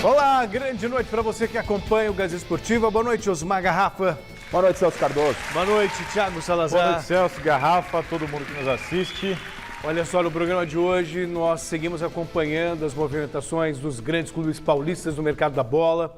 Olá, grande noite para você que acompanha o Gazeta Esportiva. Boa noite, Osmar Garrafa. Boa noite, Celso Cardoso. Boa noite, Thiago Salazar. Boa noite, Celso, Garrafa, todo mundo que nos assiste. Olha só, no programa de hoje nós seguimos acompanhando as movimentações dos grandes clubes paulistas no mercado da bola.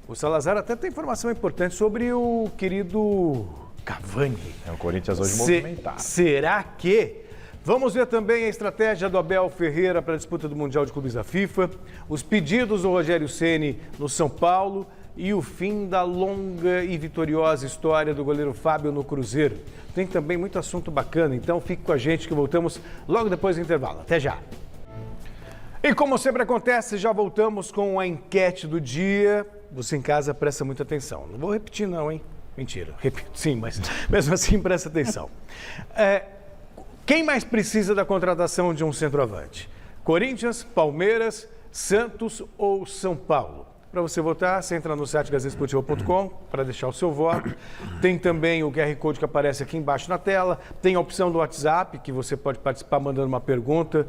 O Salazar até tem informação importante sobre o querido Cavani. O Corinthians hoje movimentado. Será que... Vamos ver também a estratégia do Abel Ferreira para a disputa do Mundial de Clubes da FIFA, os pedidos do Rogério Ceni no São Paulo e o fim da longa e vitoriosa história do goleiro Fábio no Cruzeiro. Tem também muito assunto bacana, então fique com a gente que voltamos logo depois do intervalo. Até já! E como sempre acontece, já voltamos com a enquete do dia. Você em casa presta muita atenção. Não vou repetir não, hein? Mentira, repito sim, mas mesmo assim presta atenção. Quem mais precisa da contratação de um centroavante? Corinthians, Palmeiras, Santos ou São Paulo? Para você votar, você entra no site gazetesportiva.com para deixar o seu voto. Tem também o QR Code que aparece aqui embaixo na tela. Tem a opção do WhatsApp, que você pode participar mandando uma pergunta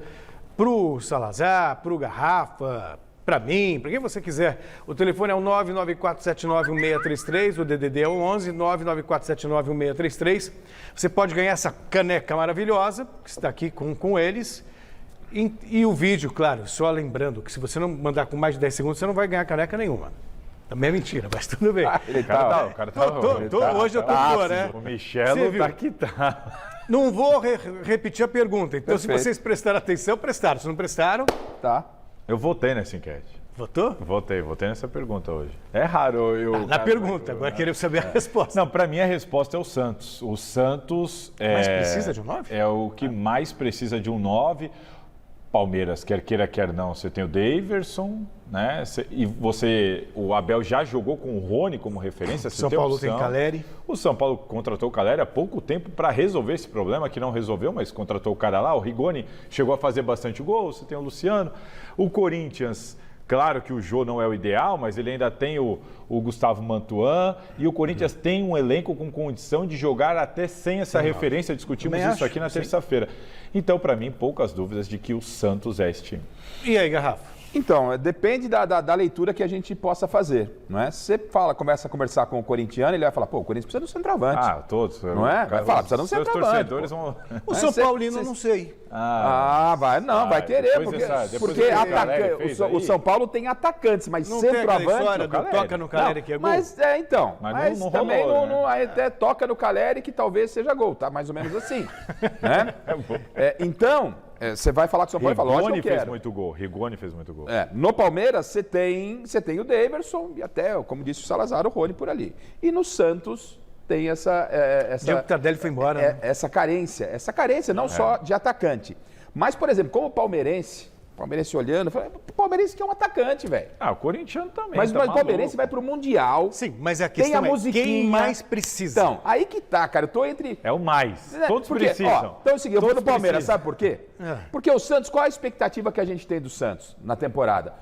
para o Salazar, para o Garrafa, para mim, para quem você quiser. O telefone é o 994791633, o DDD é o 11 994791633. Você pode ganhar essa caneca maravilhosa, que está aqui com eles. E o vídeo, claro, só lembrando que se você não mandar com mais de 10 segundos, você não vai ganhar caneca nenhuma. Também é mentira, mas tudo bem. Hoje eu tô boa, né? O Michelo tá que tá. Não vou repetir a pergunta. Então, se vocês prestaram atenção, prestaram. Se não prestaram... Tá. Eu votei nessa enquete. Votou? Votei nessa pergunta hoje. É raro eu... Na pergunta, agora queremos saber a resposta. Não, para mim a resposta é o Santos. O Santos Mas precisa de um 9? É o que mais precisa de um 9. Palmeiras, quer queira, quer não, você tem o Daverson, né? O Abel já jogou com o Rony como referência. São Paulo tem Caleri. O São Paulo contratou o Caleri há pouco tempo para resolver esse problema, que não resolveu, mas contratou o cara lá. O Rigoni chegou a fazer bastante gol, você tem o Luciano. O Corinthians, claro que o Jô não é o ideal, mas ele ainda tem o Gustavo Mantuan. E o Corinthians tem um elenco com condição de jogar até sem essa referência. Discutimos isso aqui na terça-feira. Então, para mim, poucas dúvidas de que o Santos é esse time. E aí, Garrafa? Então, depende da leitura que a gente possa fazer, não é? Você começa a conversar com o corintiano, ele vai falar, pô, o Corinthians precisa de um centroavante. Ah, todos. Não é? Vai falar, precisa de um centroavante. O São Paulino, eu não sei. Vai querer, porque o São Paulo tem atacantes, mas não centroavante... Não tem história do toca no Caleri que é gol? Mas não também rolou, não, até toca no Caleri que talvez seja gol, tá? Mais ou menos assim, né? Então... você vai falar com o São Paulo e fala, lógico que eu quero. Rigoni fez muito gol. No Palmeiras, você tem o Daverson e até, como disse o Salazar, o Rony por ali. E no Santos tem essa Diego Tardelli foi embora, né? essa carência não só de atacante. Mas, por exemplo, como palmeirense olhando, o palmeirense que é um atacante, velho. O corintiano também. Mas o palmeirense vai pro Mundial. Sim, mas a questão quem mais precisa. Então, aí que tá, cara, eu tô entre... É o mais. Todos precisam. Então é o seguinte, eu vou no Palmeiras, sabe por quê? Porque o Santos, qual a expectativa que a gente tem do Santos na temporada?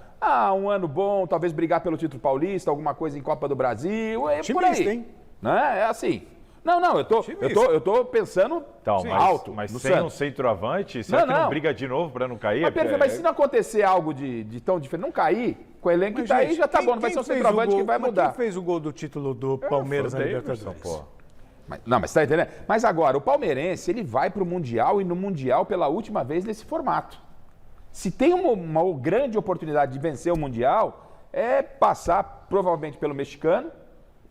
Um ano bom, talvez brigar pelo título paulista, alguma coisa em Copa do Brasil, por aí. Hein? Né? É assim. Não, eu tô pensando alto. Mas no sem Santos. um centroavante, será que não briga de novo para não cair? Mas se não acontecer algo de tão diferente, não cair, com o elenco que tá aí já tá bom, não vai ser um centroavante que vai mudar. Quem fez o gol do título do Palmeiras na Libertadores? Mas tá entendendo? Mas agora, o palmeirense, ele vai pro Mundial e no Mundial pela última vez nesse formato. Se tem uma grande oportunidade de vencer o Mundial, é passar provavelmente pelo mexicano,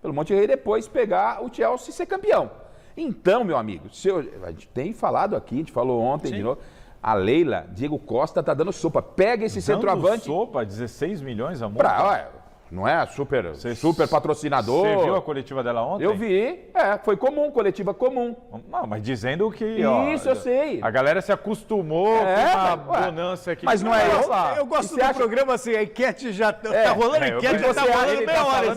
pelo Monterrey, e depois pegar o Chelsea e ser campeão. Então, meu amigo, a gente tem falado aqui, a gente falou ontem de novo, a Leila, Diego Costa, tá dando sopa. Pega esse centroavante... sopa, 16 milhões a multa? Não é super patrocinador. Você viu a coletiva dela ontem? Eu vi. Foi comum, coletiva comum. Não, mas dizendo que... Isso, eu sei. A galera se acostumou com a bonança aqui. Mas não é isso. Eu gosto do programa assim, a enquete já tá rolando, a enquete já tá rolando meia hora.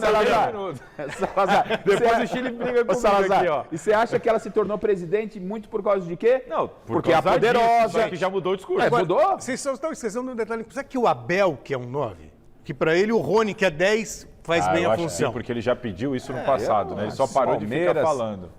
Salazar. Depois o Chile briga comigo aqui, ó. E você acha que ela se tornou presidente muito por causa de quê? Não, porque é a poderosa. Disso, que já mudou o discurso. Mudou? Vocês estão esquecendo de um detalhe. Será que o Abel, que é um 9... Que para ele o Rony, que é 10, faz bem a função. Sim, porque ele já pediu isso no passado, né? Ele só parou de ficar falando.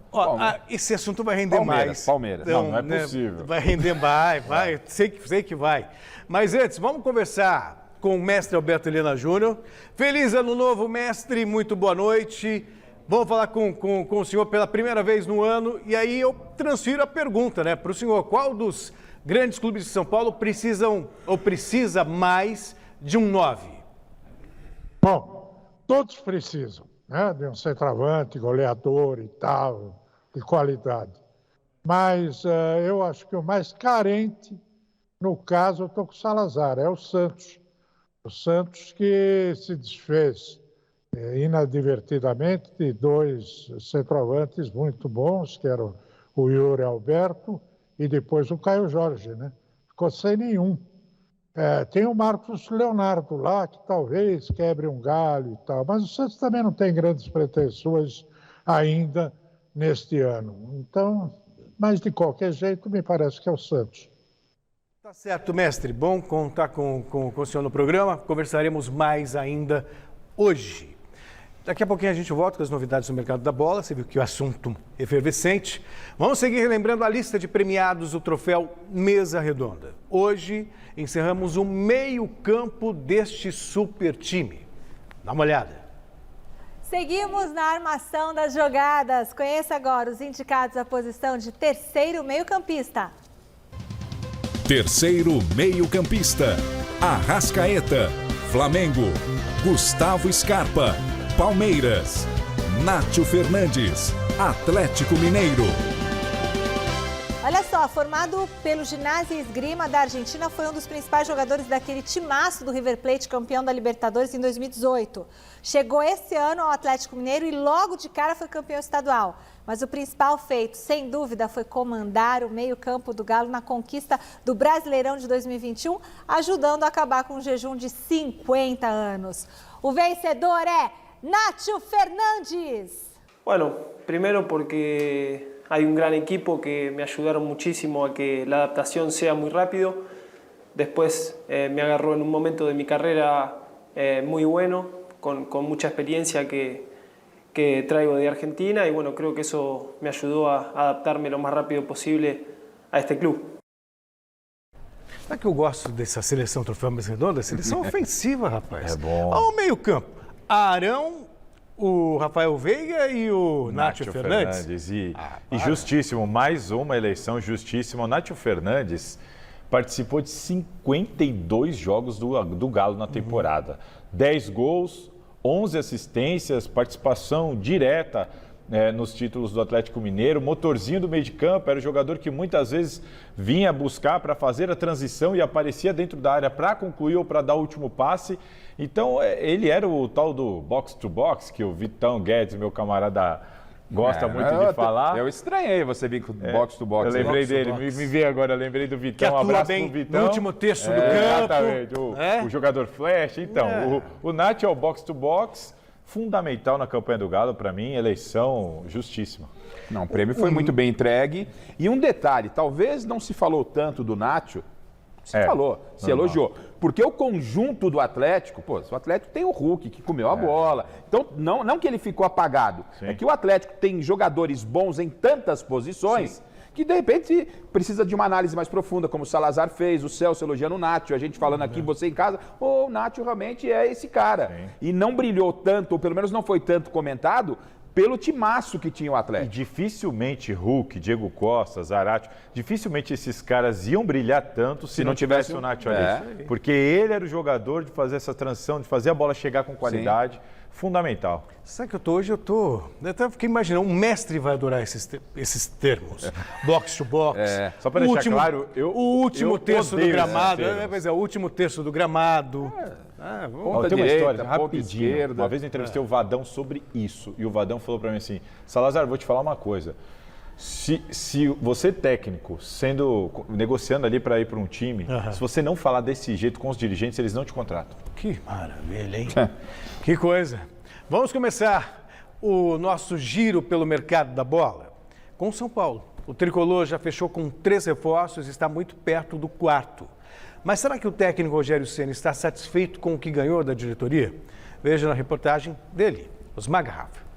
Esse assunto vai render mais. Palmeiras. Então, não é possível. Vai render mais, vai. Sei que vai. Mas antes, vamos conversar com o mestre Alberto Helena Júnior. Feliz ano novo, mestre, muito boa noite. Vamos falar com o senhor pela primeira vez no ano e aí eu transfiro a pergunta, né, para o senhor. Qual dos grandes clubes de São Paulo precisa mais de um 9? Bom, todos precisam, né, de um centroavante, goleador e tal, de qualidade. Mas eu acho que o mais carente, no caso, eu estou com o Salazar, é o Santos. O Santos que se desfez inadvertidamente de 2 centroavantes muito bons, que eram o Yuri Alberto e depois o Caio Jorge, né? Ficou sem nenhum. Tem o Marcos Leonardo lá, que talvez quebre um galho e tal, mas o Santos também não tem grandes pretensões ainda neste ano. Então, mas de qualquer jeito, me parece que é o Santos. Tá certo, mestre. Bom contar com o senhor no programa. Conversaremos mais ainda hoje. Daqui a pouquinho a gente volta com as novidades do mercado da bola. Você viu que o assunto é efervescente. Vamos seguir relembrando a lista de premiados do troféu Mesa Redonda. Hoje encerramos o meio-campo deste super time. Dá uma olhada. Seguimos na armação das jogadas. Conheça agora os indicados à posição de terceiro meio-campista. Terceiro meio-campista: Arrascaeta, Flamengo. Gustavo Scarpa, Palmeiras. Nátio Fernandes, Atlético Mineiro. Olha só, formado pelo Ginásio Esgrima da Argentina, foi um dos principais jogadores daquele timaço do River Plate, campeão da Libertadores em 2018. Chegou esse ano ao Atlético Mineiro e logo de cara foi campeão estadual. Mas o principal feito, sem dúvida, foi comandar o meio-campo do Galo na conquista do Brasileirão de 2021, ajudando a acabar com um jejum de 50 anos. O vencedor é Nátio Fernandes. Bueno, primero porque hay un gran equipo que me ayudaron muchísimo a que la adaptación sea muy rápido. Después me agarró en un momento de mi carrera muy bueno, con mucha experiencia que traigo de Argentina y bueno, creo que eso me ayudó a adaptarme lo más rápido posible a este club. Sabe que eu gosto dessa seleção Troféu Mesa Redonda? Seleção ofensiva, rapaz. É bom. Olha o meio-campo. Arão, o Rafael Veiga e o Nátio Fernandes. E justíssimo, mais uma eleição justíssima. O Nátio Fernandes participou de 52 jogos do Galo na temporada. 10 gols, 11 assistências, participação direta nos títulos do Atlético Mineiro, motorzinho do meio de campo, era o jogador que muitas vezes vinha buscar para fazer a transição e aparecia dentro da área para concluir ou para dar o último passe. Então, ele era o tal do box-to-box, que o Vitão Guedes, meu camarada, gosta muito de falar. Eu estranhei você vir com box-to-box. Eu lembrei dele, me veio agora, eu lembrei do Vitão. Que atua um abraço bem pro Vitão. no último terço do campo. Exatamente, o jogador flash. Então, o Nath é o box-to-box, fundamental na campanha do Galo, para mim, eleição justíssima. Não, o prêmio foi muito bem entregue. E um detalhe, talvez não se falou tanto do Nátio, se falou, se elogiou. Porque o conjunto do Atlético, o Atlético tem o Hulk, que comeu a bola. Então, não que ele ficou apagado, é que o Atlético tem jogadores bons em tantas posições que, de repente, precisa de uma análise mais profunda, como o Salazar fez, o Celso elogiando o Nátio, a gente falando aqui, você em casa, o Nátio realmente é esse cara. E não brilhou tanto, ou pelo menos não foi tanto comentado, pelo timaço que tinha o Atlético. E dificilmente Hulk, Diego Costa, Zarate, dificilmente esses caras iam brilhar tanto se não tivesse o Nath ali. Porque ele era o jogador de fazer essa transição, de fazer a bola chegar com qualidade. Fundamental. Sabe que eu até fiquei imaginando, um mestre vai adorar esses termos. Box to box. Só para deixar claro, o último terço do gramado. O último terço do gramado. Tem uma história ponta rapidinho. esquerda. Uma vez eu entrevistei o Vadão sobre isso. E o Vadão falou para mim assim, Salazar, vou te falar uma coisa. Se você técnico, negociando ali para ir para um time, se você não falar desse jeito com os dirigentes, eles não te contratam. Que maravilha, hein? Que coisa. Vamos começar o nosso giro pelo mercado da bola com o São Paulo. O tricolor já fechou com 3 reforços e está muito perto do 4º. Mas será que o técnico Rogério Ceni está satisfeito com o que ganhou da diretoria? Veja na reportagem dele, Osmar Garrafa.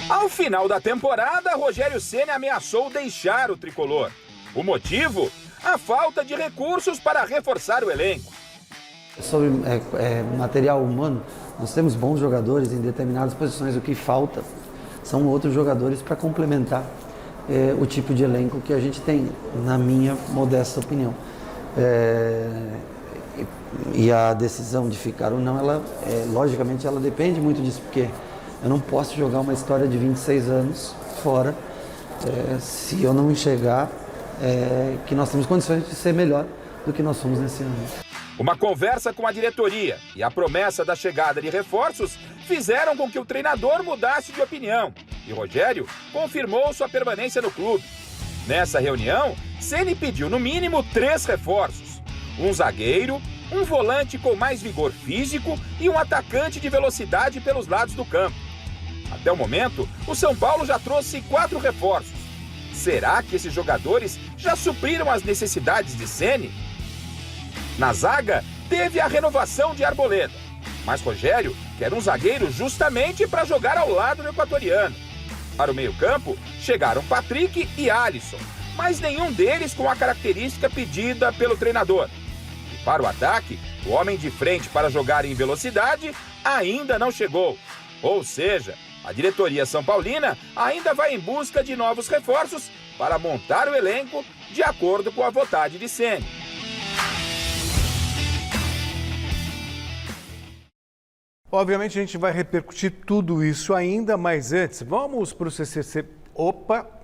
Ao final da temporada, Rogério Ceni ameaçou deixar o tricolor. O motivo? A falta de recursos para reforçar o elenco. Sobre material humano, nós temos bons jogadores em determinadas posições. O que falta são outros jogadores para complementar o tipo de elenco que a gente tem, na minha modesta opinião. E a decisão de ficar ou não, logicamente, ela depende muito disso, porque eu não posso jogar uma história de 26 anos fora se eu não enxergar que nós temos condições de ser melhor do que nós fomos nesse ano. Uma conversa com a diretoria e a promessa da chegada de reforços fizeram com que o treinador mudasse de opinião. E Rogério confirmou sua permanência no clube. Nessa reunião, Ceni pediu no mínimo 3 reforços. Um zagueiro, um volante com mais vigor físico e um atacante de velocidade pelos lados do campo. Até o momento, o São Paulo já trouxe 4 reforços. Será que esses jogadores já supriram as necessidades de Ceni? Na zaga, teve a renovação de Arboleda, mas Rogério quer um zagueiro justamente para jogar ao lado do equatoriano. Para o meio-campo, chegaram Patrick e Alisson, mas nenhum deles com a característica pedida pelo treinador. E para o ataque, o homem de frente para jogar em velocidade ainda não chegou. Ou seja, a diretoria São Paulina ainda vai em busca de novos reforços para montar o elenco de acordo com a vontade de Ceni. Obviamente a gente vai repercutir tudo isso ainda, mas antes, vamos para o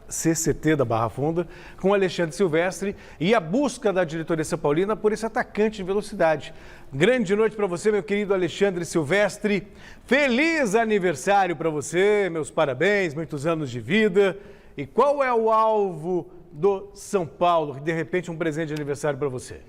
CCT da Barra Funda com Alexandre Silvestre e a busca da diretoria São Paulina por esse atacante de velocidade. Grande noite para você, meu querido Alexandre Silvestre. Feliz aniversário para você, meus parabéns, muitos anos de vida. E qual é o alvo do São Paulo? De repente, um presente de aniversário para você.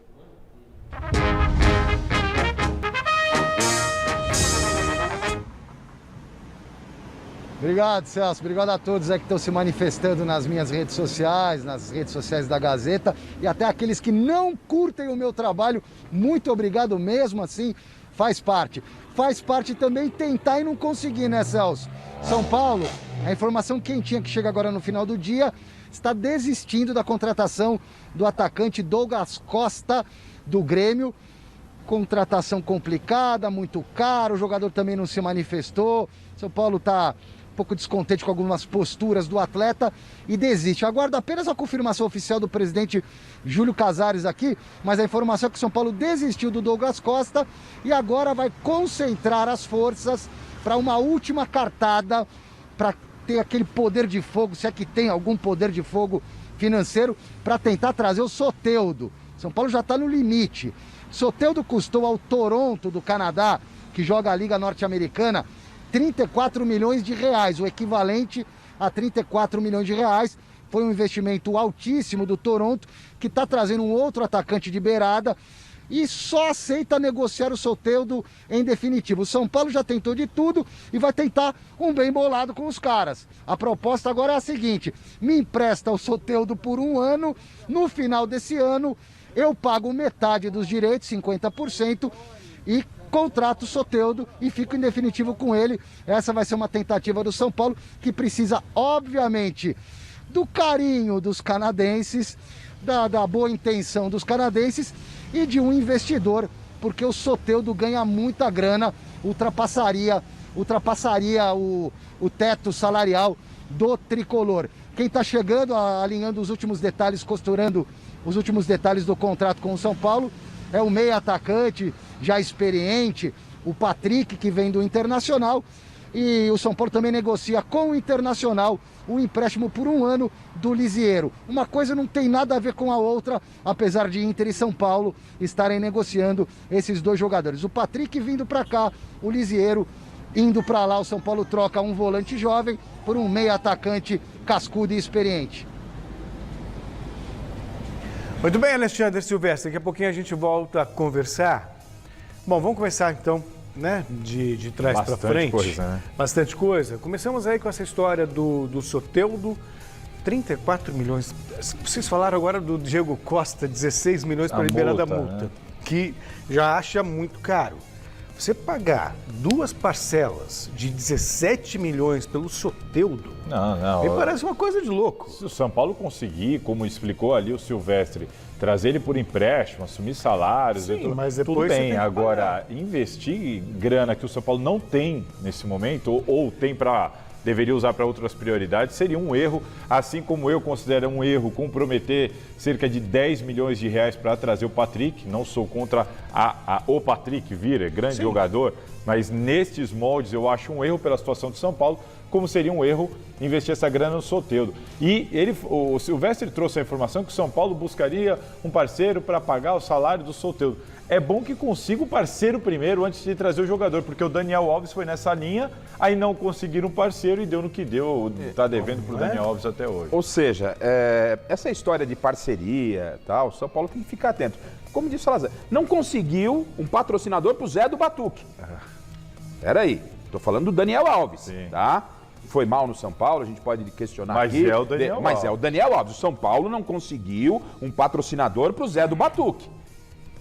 Obrigado, Celso. Obrigado a todos que estão se manifestando nas minhas redes sociais, nas redes sociais da Gazeta e até aqueles que não curtem o meu trabalho. Muito obrigado mesmo, assim, faz parte. Faz parte também tentar e não conseguir, né, Celso? São Paulo, a informação quentinha que chega agora no final do dia, está desistindo da contratação do atacante Douglas Costa, do Grêmio. Contratação complicada, muito caro, o jogador também não se manifestou. São Paulo está um pouco descontente com algumas posturas do atleta e desiste. Aguardo apenas a confirmação oficial do presidente Júlio Casares aqui, mas a informação é que o São Paulo desistiu do Douglas Costa e agora vai concentrar as forças para uma última cartada, para ter aquele poder de fogo, se é que tem algum poder de fogo financeiro, para tentar trazer o Soteldo. São Paulo já está no limite. Soteldo custou ao Toronto do Canadá, que joga a Liga Norte-Americana, 34 milhões de reais, o equivalente a 34 milhões de reais. Foi um investimento altíssimo do Toronto, que está trazendo um outro atacante de beirada e só aceita negociar o Soteldo em definitivo. O São Paulo já tentou de tudo e vai tentar um bem bolado com os caras. A proposta agora é a seguinte: me empresta o Soteldo por 1 ano, no final desse ano eu pago metade dos direitos, 50%, e contrato o Soteldo e fico em definitivo com ele. Essa vai ser uma tentativa do São Paulo, que precisa, obviamente, do carinho dos canadenses, da boa intenção dos canadenses e de um investidor, porque o Soteldo ganha muita grana, ultrapassaria o teto salarial do tricolor. Quem está chegando, alinhando os últimos detalhes, costurando os últimos detalhes do contrato com o São Paulo, é o meia atacante já experiente, o Patrick, que vem do Internacional, e o São Paulo também negocia com o Internacional o empréstimo por 1 ano do Lisiero. Uma coisa não tem nada a ver com a outra, apesar de Inter e São Paulo estarem negociando esses 2 jogadores. O Patrick vindo para cá, o Lisiero indo para lá. O São Paulo troca um volante jovem por um meia atacante cascudo e experiente. Muito bem, Alexandre Silvestre, daqui a pouquinho a gente volta a conversar. Bom, vamos começar então, né, de trás para frente. Bastante coisa, né? Bastante coisa. Começamos aí com essa história do Soteldo, 34 milhões. Vocês falaram agora do Diego Costa, 16 milhões para liberar da multa, né? Que já acha muito caro. Você pagar 2 parcelas de 17 milhões pelo Soteldo, me parece uma coisa de louco. Se o São Paulo conseguir, como explicou ali o Silvestre, trazer ele por empréstimo, assumir salários, Sim, mas tudo depois você bem. tem que Agora, investir grana que o São Paulo não tem nesse momento, ou tem deveria usar para outras prioridades, seria um erro, assim como eu considero um erro comprometer cerca de 10 milhões de reais para trazer o Patrick. Não sou contra o Patrick Vieira, grande jogador, mas nestes moldes eu acho um erro pela situação de São Paulo, como seria um erro investir essa grana no Soteldo. E o Silvestre trouxe a informação que o São Paulo buscaria um parceiro para pagar o salário do Soteldo. É bom que consiga o parceiro primeiro antes de trazer o jogador, porque o Daniel Alves foi nessa linha, aí não conseguiram um parceiro e deu no que deu, está devendo para o Daniel Alves até hoje. Ou seja, essa história de parceria, tal, o São Paulo tem que ficar atento. Como disse o Salazar, não conseguiu um patrocinador para o Zé do Batuque. Peraí, estou falando do Daniel Alves, Sim. tá? Foi mal no São Paulo, a gente pode questionar Mas aqui. é o Daniel Mas Alves. é o Daniel Alves. O São Paulo não conseguiu um patrocinador para o Zé do Batuque.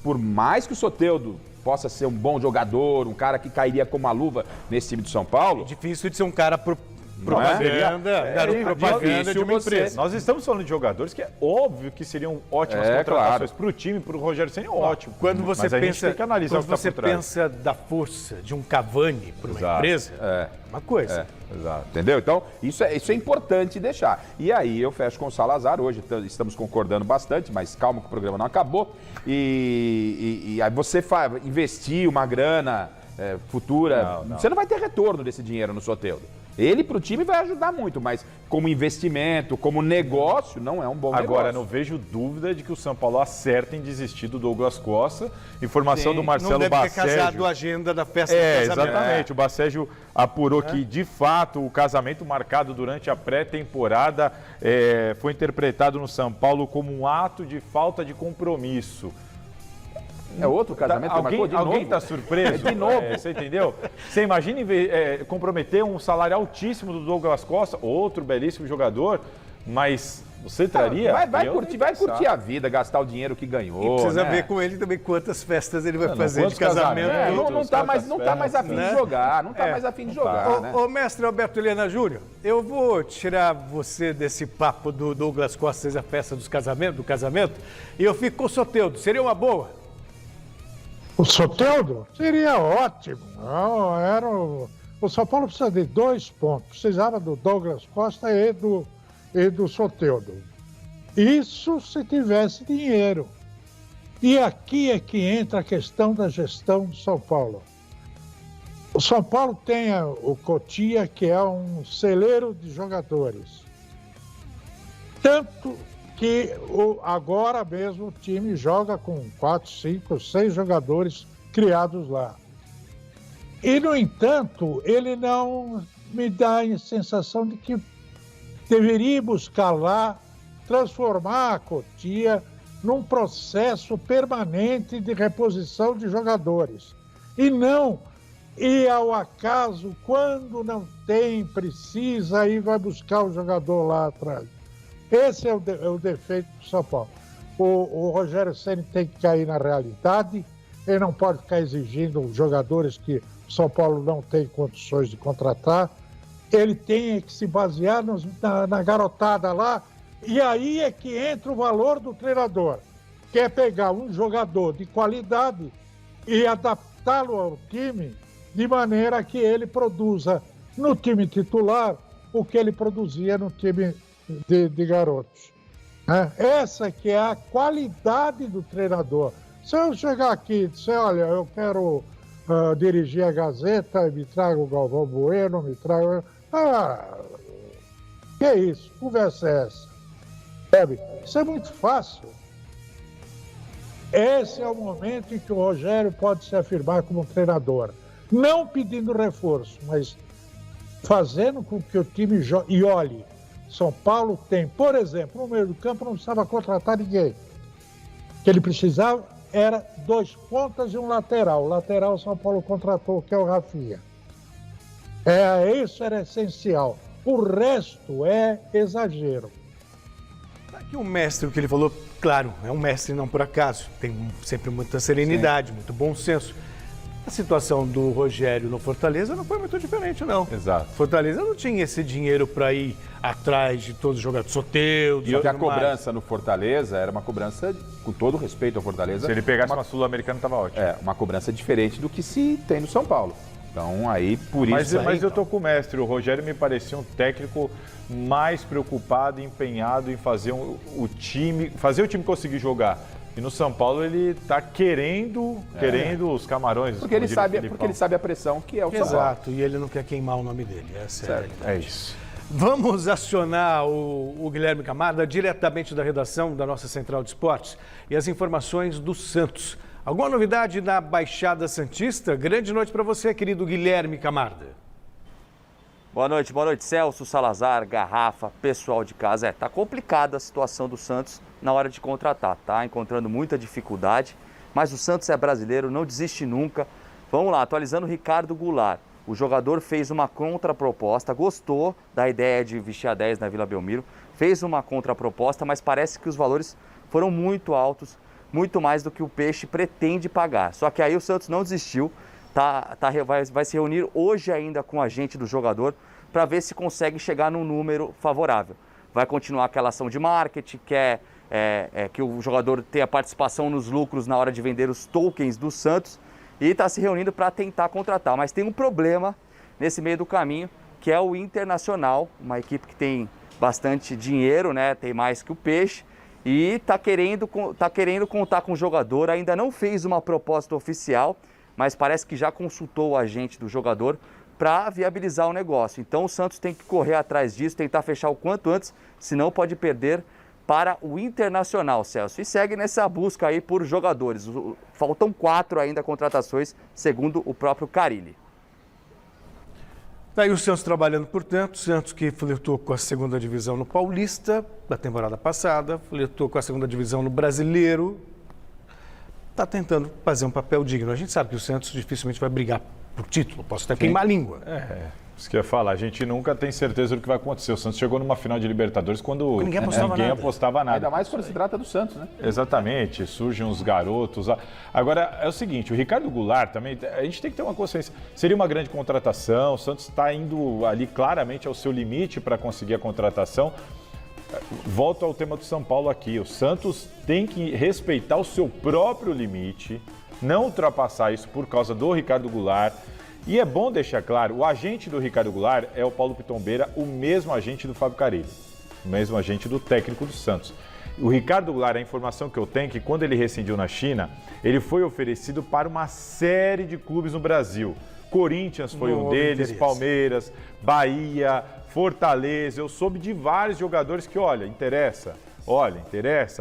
Por mais que o Soteldo possa ser um bom jogador, um cara que cairia como uma luva nesse time do São Paulo... É difícil de ser um cara Não é? garoto propaganda de difícil uma você- empresa. Nós estamos falando de jogadores que é óbvio que seriam ótimas contratações para o time, para o Rogério Ceni, ótimo. Quando você Mas a gente pensa, tem que analisar quando o que você está por trás. pensa da força de um Cavani para uma Exato. empresa, uma coisa. Exato. Entendeu? Então, isso é importante deixar. E aí eu fecho com o Salazar, hoje estamos concordando bastante, mas calma que o programa não acabou. E aí você investir uma grana futura, Não. você não vai ter retorno desse dinheiro no Soteldo. Ele para o time vai ajudar muito, mas como investimento, como negócio, não é um bom Agora, negócio. não vejo dúvida de que o São Paulo acerta em desistir do Douglas Costa. Informação Sim, do Marcelo não deve ter Basségio. casado a agenda da festa do casamento. Exatamente. O Basségio apurou que, de fato, o casamento marcado durante a pré-temporada foi interpretado no São Paulo como um ato de falta de compromisso. É outro casamento que marcou de novo. Alguém está surpreso? De novo. Você entendeu? Você imagina comprometer um salário altíssimo do Douglas Costa, outro belíssimo jogador, mas você traria? Vai Eu curtir, nem pensar. a vida, gastar o dinheiro que ganhou. E precisa né? ver com ele também quantas festas ele vai Não, fazer de quantos casamento. casamentos? Não tá mais afim de jogar, não tá mais afim de jogar, né? Ô, mestre Alberto Helena Júnior, eu vou tirar você desse papo do Douglas Costa, a festa do casamento, e eu fico com o Soteldo. Seria uma boa? O Soteldo seria ótimo. Não, o São Paulo precisa de 2 pontos. Precisava do Douglas Costa e do Soteldo. Isso se tivesse dinheiro. E aqui é que entra a questão da gestão do São Paulo. O São Paulo tem o Cotia, que é um celeiro de jogadores. Tanto que agora mesmo o time joga com 4, 5, 6 jogadores criados lá. E, no entanto, ele não me dá a sensação de que deveria buscar lá transformar a Cotia num processo permanente de reposição de jogadores. E não ir ao acaso, quando não tem, precisa, aí vai buscar o jogador lá atrás. Esse é o defeito do São Paulo. O Rogério Ceni tem que cair na realidade, ele não pode ficar exigindo jogadores que o São Paulo não tem condições de contratar, ele tem que se basear na garotada lá, e aí é que entra o valor do treinador, que é pegar um jogador de qualidade e adaptá-lo ao time de maneira que ele produza no time titular o que ele produzia no time de garotos. Essa que é a qualidade do treinador. Se eu chegar aqui e disser, olha, eu quero dirigir a Gazeta, me traga o Galvão Bueno, me traga... que é isso? Conversa é essa? Sabe? Isso é muito fácil. Esse é o momento em que o Rogério pode se afirmar como treinador. Não pedindo reforço, mas fazendo com que o time jogue. E olhe, São Paulo tem, por exemplo, no meio do campo não precisava contratar ninguém. O que ele precisava era 2 pontas e um lateral. O lateral São Paulo contratou, que é o Rafinha. Isso era essencial. O resto é exagero. Aqui o mestre, o que ele falou, claro, é um mestre não por acaso. Tem sempre muita serenidade, muito bom senso. A situação do Rogério no Fortaleza não foi muito diferente, não. Exato. Fortaleza não tinha esse dinheiro para ir atrás de todos os jogadores. Soteldo, Só que a cobrança no Fortaleza era uma cobrança, com todo respeito ao Fortaleza... Se ele pegasse uma Sul-Americana, estava ótimo. É, uma cobrança diferente do que se tem no São Paulo. Então, aí, por isso... Mas eu tô com o mestre. O Rogério me parecia um técnico mais preocupado, empenhado em fazer o time conseguir jogar. E no São Paulo ele está querendo os camarões. Porque ele sabe a pressão que é o São Paulo. Exato, e ele não quer queimar o nome dele. É isso. Vamos acionar o Guilherme Camarda, diretamente da redação da nossa Central de Esportes, e as informações do Santos. Alguma novidade na Baixada Santista? Grande noite para você, querido Guilherme Camarda. Boa noite, Celso, Salazar, Garrafa, pessoal de casa. Tá complicada a situação do Santos na hora de contratar, tá encontrando muita dificuldade, mas o Santos é brasileiro, não desiste nunca. Vamos lá, atualizando o Ricardo Goulart. O jogador fez uma contraproposta, gostou da ideia de vestir a 10 na Vila Belmiro, fez uma contraproposta, mas parece que os valores foram muito altos, muito mais do que o Peixe pretende pagar. Só que aí o Santos não desistiu, vai se reunir hoje ainda com o agente do jogador para ver se consegue chegar num número favorável. Vai continuar aquela ação de marketing, que o jogador tenha participação nos lucros na hora de vender os tokens do Santos, e está se reunindo para tentar contratar. Mas tem um problema nesse meio do caminho, que é o Internacional, uma equipe que tem bastante dinheiro, né? Tem mais que o Peixe, e está querendo contar com o jogador. Ainda não fez uma proposta oficial, mas parece que já consultou o agente do jogador para viabilizar o negócio. Então o Santos tem que correr atrás disso, tentar fechar o quanto antes, senão pode perder para o Internacional, Celso. E segue nessa busca aí por jogadores. Faltam 4 ainda contratações, segundo o próprio Carille. Daí o Santos trabalhando, portanto, o Santos que flertou com a segunda divisão no Paulista da temporada passada, flertou com a segunda divisão no Brasileiro, está tentando fazer um papel digno. A gente sabe que o Santos dificilmente vai brigar por título, posso até queimar a língua. Isso que eu ia falar, a gente nunca tem certeza do que vai acontecer. O Santos chegou numa final de Libertadores quando ninguém apostava nada. Ainda mais quando se trata do Santos, né? Exatamente, surgem uns garotos. Agora, é o seguinte, o Ricardo Goulart também, a gente tem que ter uma consciência. Seria uma grande contratação, o Santos está indo ali claramente ao seu limite para conseguir a contratação. Volto ao tema do São Paulo aqui, o Santos tem que respeitar o seu próprio limite, não ultrapassar isso por causa do Ricardo Goulart. E é bom deixar claro, o agente do Ricardo Goulart é o Paulo Pitombeira, o mesmo agente do Fábio Carille, o mesmo agente do técnico do Santos. O Ricardo Goulart, a informação que eu tenho é que quando ele rescindiu na China, ele foi oferecido para uma série de clubes no Brasil. Corinthians foi um deles, Palmeiras, Bahia, Fortaleza. Eu soube de vários jogadores que, interessa,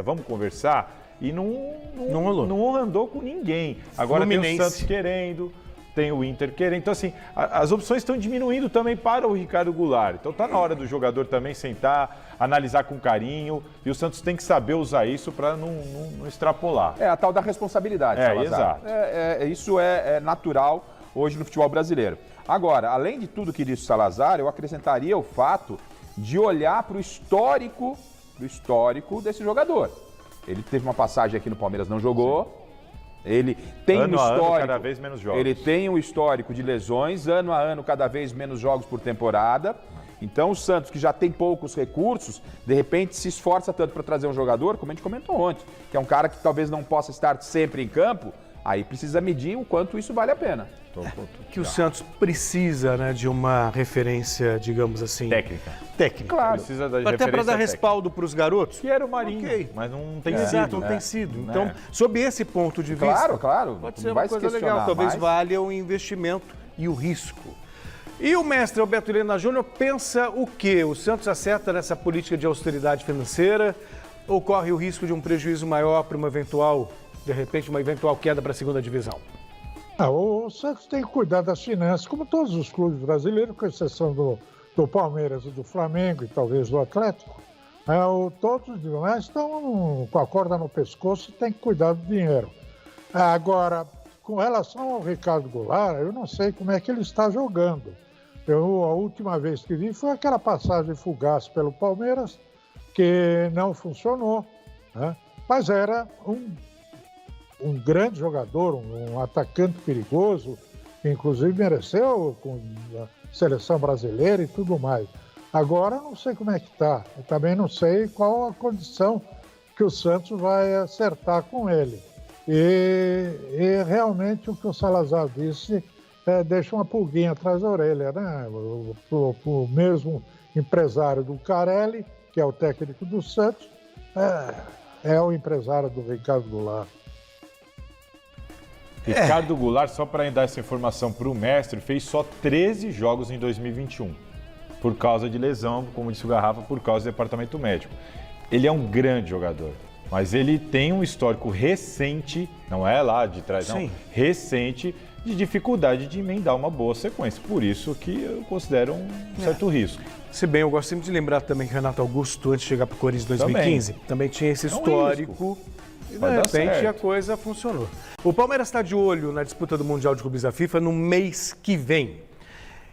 vamos conversar. E não andou com ninguém. Agora tem o Santos querendo, tem o Inter querendo. Então, assim, as opções estão diminuindo também para o Ricardo Goulart. Então, está na hora do jogador também sentar, analisar com carinho. E o Santos tem que saber usar isso para não extrapolar. É a tal da responsabilidade, Salazar. Exato. Isso é natural hoje no futebol brasileiro. Agora, além de tudo que disse o Salazar, eu acrescentaria o fato de olhar para o histórico desse jogador. Ele teve uma passagem aqui no Palmeiras, não jogou. Sim. Ele tem um histórico, cada vez menos jogos. Ele tem um histórico de lesões, ano a ano, cada vez menos jogos por temporada. Então o Santos, que já tem poucos recursos, de repente se esforça tanto para trazer um jogador, como a gente comentou ontem, que é um cara que talvez não possa estar sempre em campo, aí precisa medir o quanto isso vale a pena. Que o Santos precisa, né, de uma referência, digamos assim... Técnica. Claro. Precisa da até para dar respaldo para os garotos. Que era o Marinho, mas não tem sido. Exato, não tem sido. Então, sob esse ponto de vista... Claro. Pode ser uma coisa legal. Talvez valha o investimento e o risco. E o mestre Alberto Helena Júnior pensa o quê? O Santos acerta nessa política de austeridade financeira ou corre o risco de um prejuízo maior para uma eventual queda para a segunda divisão? O Santos tem que cuidar das finanças, como todos os clubes brasileiros, com exceção do Palmeiras e do Flamengo e talvez do Atlético. Todos os demais estão com a corda no pescoço e tem que cuidar do dinheiro. Agora, com relação ao Ricardo Goulart, eu não sei como é que ele está jogando. A última vez que vi foi aquela passagem fugaz pelo Palmeiras, que não funcionou, né? Mas era um grande jogador, um atacante perigoso, que inclusive mereceu com a seleção brasileira e tudo mais. Agora não sei como é que está. Eu também não sei qual a condição que o Santos vai acertar com ele. E realmente o que o Salazar disse deixa uma pulguinha atrás da orelha, né? O mesmo empresário do Carelli, que é o técnico do Santos, é o empresário do Ricardo Goulart. Ricardo Goulart, só para dar essa informação para o mestre, fez só 13 jogos em 2021. Por causa de lesão, como disse o Garrafa, por causa do departamento médico. Ele é um grande jogador, mas ele tem um histórico recente, não é lá de trás, não, recente, de dificuldade de emendar uma boa sequência. Por isso que eu considero um certo risco. Se bem, eu gosto sempre de lembrar também que Renato Augusto, antes de chegar para o Corinthians em 2015, também tinha esse histórico. E de repente a coisa funcionou. O Palmeiras está de olho na disputa do Mundial de Clubes da FIFA no mês que vem.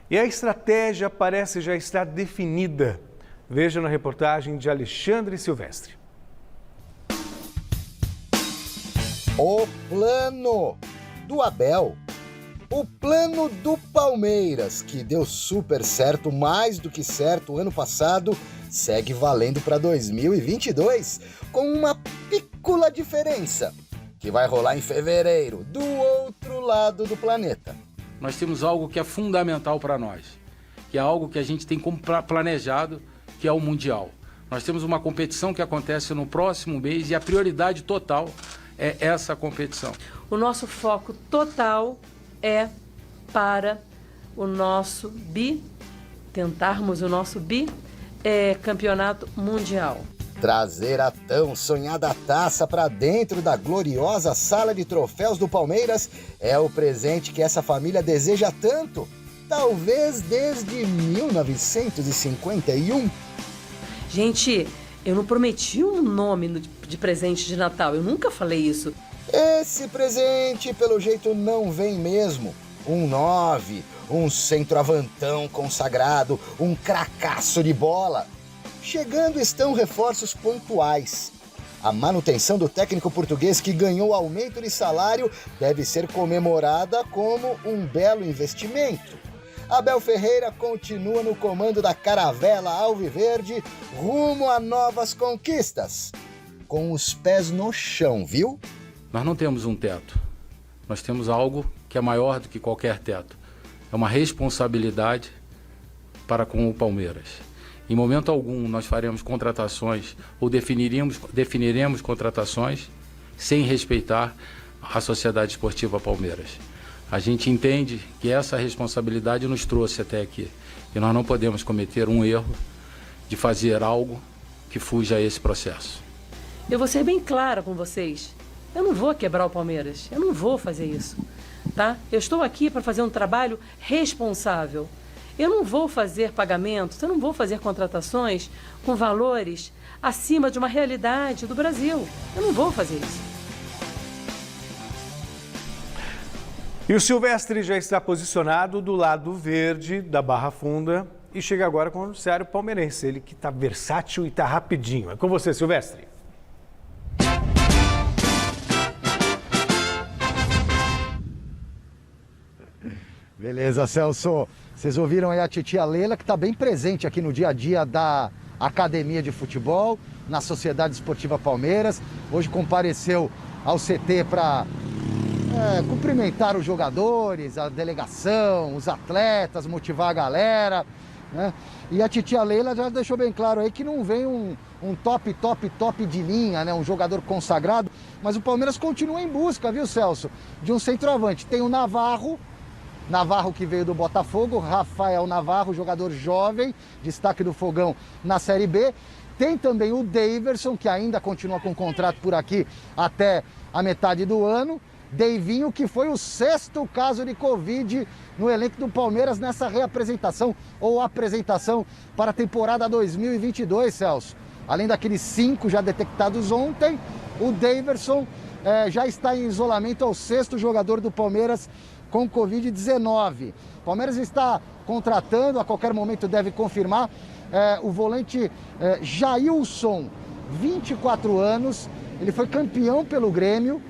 E a estratégia parece já estar definida. Veja na reportagem de Alexandre Silvestre. O plano do Abel. O plano do Palmeiras, que deu super certo, mais do que certo, ano passado, segue valendo para 2022, com uma pícola diferença, que vai rolar em fevereiro, do outro lado do planeta. Nós temos algo que é fundamental para nós, que é algo que a gente tem como planejado, que é o Mundial. Nós temos uma competição que acontece no próximo mês e a prioridade total é essa competição. O nosso foco total é para o nosso tentarmos o nosso campeonato mundial. Trazer a tão sonhada taça para dentro da gloriosa sala de troféus do Palmeiras é o presente que essa família deseja tanto, talvez desde 1951. Gente, eu não prometi um nome de presente de Natal, eu nunca falei isso. Esse presente, pelo jeito, não vem mesmo. Um 9, um centroavantão consagrado, um cracaço de bola. Chegando estão reforços pontuais. A manutenção do técnico português que ganhou aumento de salário deve ser comemorada como um belo investimento. Abel Ferreira continua no comando da caravela alviverde rumo a novas conquistas. Com os pés no chão, viu? Nós não temos um teto. Nós temos algo que é maior do que qualquer teto. É uma responsabilidade para com o Palmeiras. Em momento algum nós faremos contratações ou definiremos contratações sem respeitar a Sociedade Esportiva Palmeiras. A gente entende que essa responsabilidade nos trouxe até aqui e nós não podemos cometer um erro de fazer algo que fuja a esse processo. Eu vou ser bem clara com vocês. Eu não vou quebrar o Palmeiras, eu não vou fazer isso, tá? Eu estou aqui para fazer um trabalho responsável. Eu não vou fazer pagamentos, eu não vou fazer contratações com valores acima de uma realidade do Brasil. Eu não vou fazer isso. E o Silvestre já está posicionado do lado verde da Barra Funda e chega agora com o noticiário palmeirense. Ele que está versátil e está rapidinho. É com você, Silvestre. Beleza, Celso. Vocês ouviram aí a titia Leila, que está bem presente aqui no dia a dia da Academia de Futebol, na Sociedade Esportiva Palmeiras. Hoje compareceu ao CT para cumprimentar os jogadores, a delegação, os atletas, motivar a galera, né? E a titia Leila já deixou bem claro aí que não vem um top de linha, né? Um jogador consagrado, mas o Palmeiras continua em busca, viu, Celso? De um centroavante. Tem o Navarro que veio do Botafogo, Rafael Navarro, jogador jovem, destaque do Fogão na Série B. Tem também o Daverson, que ainda continua com contrato por aqui até a metade do ano. Deivinho, que foi o 6º caso de Covid no elenco do Palmeiras nessa reapresentação ou apresentação para a temporada 2022, Celso. Além daqueles 5 já detectados ontem, o Daverson já está em isolamento, é o 6º jogador do Palmeiras com Covid-19. O Palmeiras está contratando, a qualquer momento deve confirmar, o volante Jailson, 24 anos. Ele foi campeão pelo Grêmio,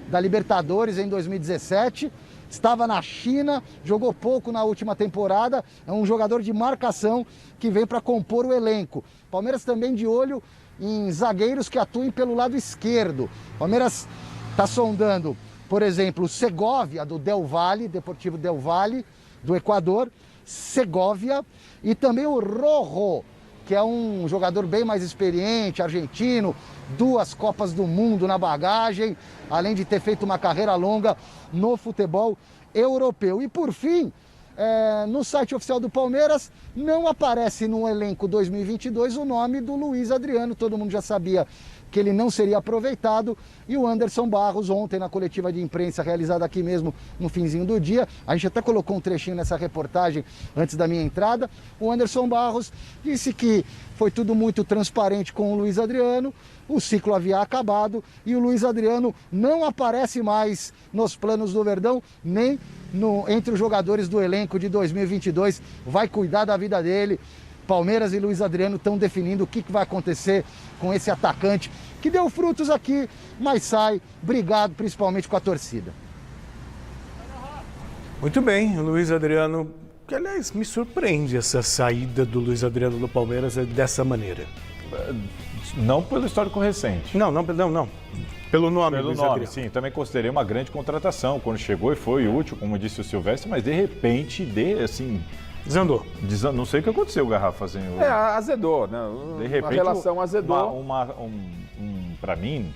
da Libertadores em 2017. Estava na China, jogou pouco na última temporada, é um jogador de marcação que vem para compor o elenco. Palmeiras também de olho em zagueiros que atuem pelo lado esquerdo. Palmeiras está sondando, por exemplo, o Segovia, do Del Valle, Deportivo Del Valle, do Equador, Segovia, e também o Rojo, que é um jogador bem mais experiente, argentino, 2 Copas do Mundo na bagagem, além de ter feito uma carreira longa no futebol europeu. E por fim, no site oficial do Palmeiras, não aparece no elenco 2022 o nome do Luiz Adriano, todo mundo já sabia que ele não seria aproveitado, e o Anderson Barros ontem na coletiva de imprensa realizada aqui mesmo no finzinho do dia, a gente até colocou um trechinho nessa reportagem antes da minha entrada, o Anderson Barros disse que foi tudo muito transparente com o Luiz Adriano, o ciclo havia acabado e o Luiz Adriano não aparece mais nos planos do Verdão, nem entre os jogadores do elenco de 2022, vai cuidar da vida dele. Palmeiras e Luiz Adriano estão definindo o que vai acontecer com esse atacante, que deu frutos aqui, mas sai brigado principalmente com a torcida. Muito bem, o Luiz Adriano, que aliás me surpreende essa saída do Luiz Adriano do Palmeiras dessa maneira. Não pelo histórico recente. Não. Pelo nome, Pelo Luiz nome, Adriano. sim. Também considerei uma grande contratação quando chegou e foi útil, como disse o Silvestre, mas de repente, desandou. Não sei o que aconteceu, Garrafa. Assim, azedou, né? De repente, a relação azedou. Para mim,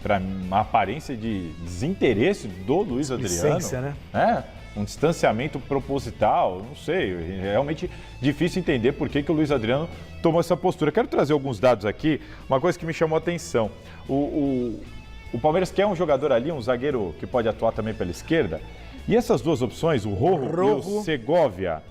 uma aparência de desinteresse do Luiz Adriano. Né? Um distanciamento proposital, não sei. É realmente difícil entender por que o Luiz Adriano tomou essa postura. Quero trazer alguns dados aqui, uma coisa que me chamou a atenção. O Palmeiras quer um jogador ali, um zagueiro que pode atuar também pela esquerda. E essas duas opções, o Rojo e o Segovia,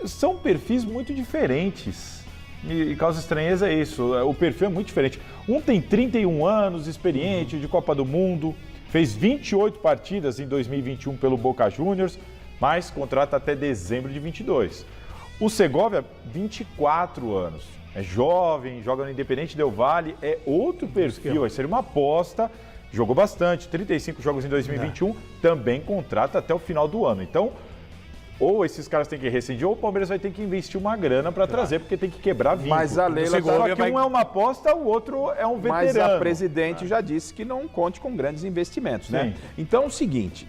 são perfis muito diferentes. E causa estranheza isso, o perfil é muito diferente. Um tem 31 anos, experiente, de Copa do Mundo, fez 28 partidas em 2021 pelo Boca Juniors, mas contrata até dezembro de 22. O Segovia, 24 anos, é jovem, joga no Independente Del Valle, é outro perfil, vai ser uma aposta, jogou bastante, 35 jogos em 2021, também contrata até o final do ano. Então, ou esses caras têm que rescindir, ou o Palmeiras vai ter que investir uma grana para trazer, porque tem que quebrar vínculo. Mas a Leila só que um é uma aposta, o outro é um veterano. Mas a presidente já disse que não conte com grandes investimentos, né? Sim. Então, é o seguinte,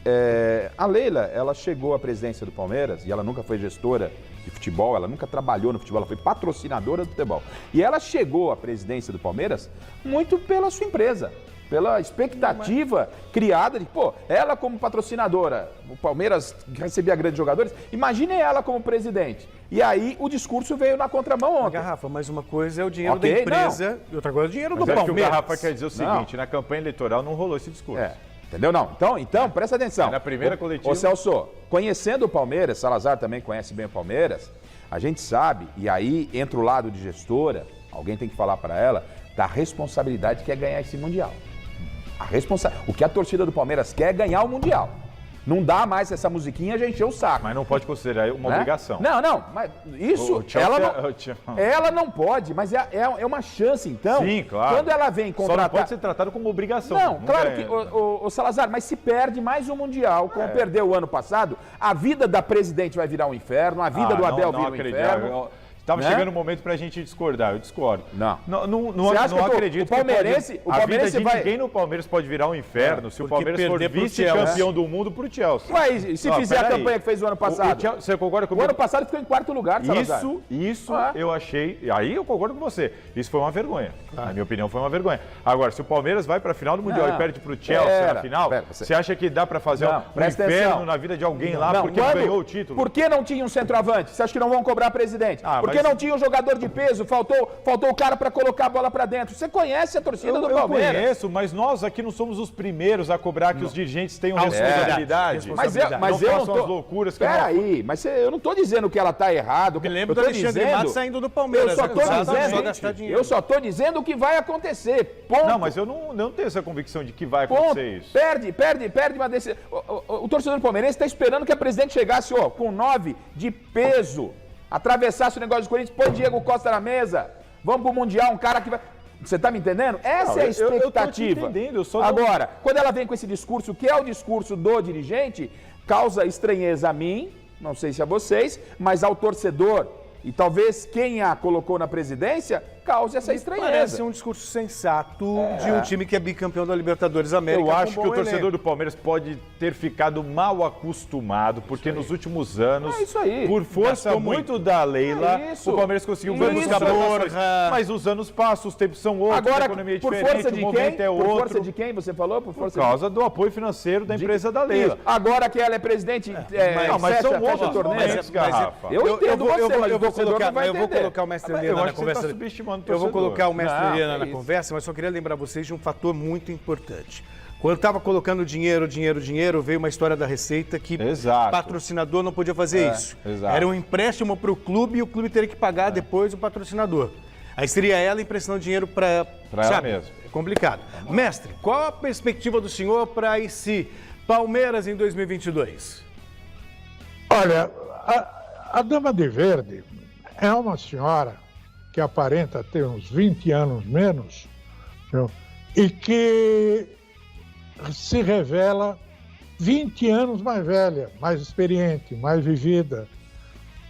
a Leila, ela chegou à presidência do Palmeiras e ela nunca foi gestora de futebol, ela nunca trabalhou no futebol, ela foi patrocinadora do futebol. E ela chegou à presidência do Palmeiras muito pela sua empresa. Pela expectativa criada de, ela como patrocinadora, o Palmeiras recebia grandes jogadores, imagine ela como presidente. E aí o discurso veio na contramão ontem. Garrafa, mas uma coisa é o dinheiro da empresa e outra coisa é o dinheiro do Palmeiras. O Garrafa quer dizer o seguinte, na campanha eleitoral não rolou esse discurso. Entendeu? Não. Então presta atenção. Na primeira coletiva. Ô Celso, conhecendo o Palmeiras, Salazar também conhece bem o Palmeiras, a gente sabe, e aí entra o lado de gestora, alguém tem que falar para ela, da responsabilidade que é ganhar esse Mundial. O que a torcida do Palmeiras quer é ganhar o Mundial. Não dá mais essa musiquinha já encher o saco. Mas não pode considerar uma obrigação. Não, mas isso ela não pode, mas é uma chance então. Sim, claro. Quando ela vem contratar... Só não pode ser tratado como obrigação. Não, claro que, o Salazar, mas se perde mais um Mundial, como perdeu o ano passado, a vida da presidente vai virar um inferno, a vida do Abel vira um inferno. Estava chegando o momento para a gente discordar, eu discordo. Não acredito o Palmeirense, a vida de ninguém no Palmeiras pode virar um inferno se o Palmeiras for vice-campeão do mundo pro Chelsea. Mas se fizer a campanha que fez o ano passado? Você concorda comigo? O ano passado ficou em quarto lugar, Salazar. Isso eu achei, aí eu concordo com você, isso foi uma vergonha. Na minha opinião foi uma vergonha. Agora, se o Palmeiras vai para a final do Mundial e perde pro Chelsea na final, você acha que dá para fazer um inferno na vida de alguém lá porque não ganhou o título? Por que não tinha um centroavante? Você acha que não vão cobrar presidente? Porque não tinha um jogador de peso, faltou o cara para colocar a bola para dentro. Você conhece a torcida do Palmeiras? Eu conheço, mas nós aqui não somos os primeiros a cobrar que os dirigentes tenham responsabilidade. Mas eu não tô... as loucuras que Peraí, mas eu não tô dizendo que ela tá errada. Me lembro do Alexandre Matos saindo do Palmeiras. Eu só tô dizendo o que vai acontecer. Ponto. Não, mas eu não tenho essa convicção de que vai acontecer isso. Perde uma decisão. O torcedor palmeirense está esperando que a presidente chegasse com 9 de peso. Atravessasse o negócio dos Corinthians, põe Diego Costa na mesa, vamos pro Mundial, um cara que vai... Você está me entendendo? Essa é a expectativa. Eu tô te entendendo, Agora, quando ela vem com esse discurso, que é o discurso do dirigente, causa estranheza a mim, não sei se a vocês, mas ao torcedor. E talvez quem a colocou na presidência cause essa estranheza. Parece um discurso sensato de um time que é bicampeão da Libertadores América. Eu acho que o torcedor do Palmeiras pode ter ficado mal acostumado, porque nos últimos anos, por força muito da Leila, o Palmeiras conseguiu buscar Borja. Mas os anos passam, os tempos são outros, agora, a economia é por diferente, força de o momento quem? é outro. Por força de quem você falou? Por causa do apoio financeiro da empresa da Leila. Isso. Agora que ela é presidente, mas são outros torneios, Garrafa. Eu entendo você, mas o torcedor não vai entender. Eu vou colocar o mestre Helena na conversa. Eu vou colocar o mestre Helena na conversa, mas só queria lembrar vocês de um fator muito importante. Quando estava colocando dinheiro, veio uma história da Receita que patrocinador não podia fazer isso. Era um empréstimo para o clube e o clube teria que pagar depois o patrocinador. Aí seria ela emprestando dinheiro para ela mesmo. É complicado. Mestre, qual a perspectiva do senhor para esse Palmeiras em 2022? Olha, a Dama de Verde é uma senhora que aparenta ter uns 20 anos menos, viu? E que se revela 20 anos mais velha, mais experiente, mais vivida,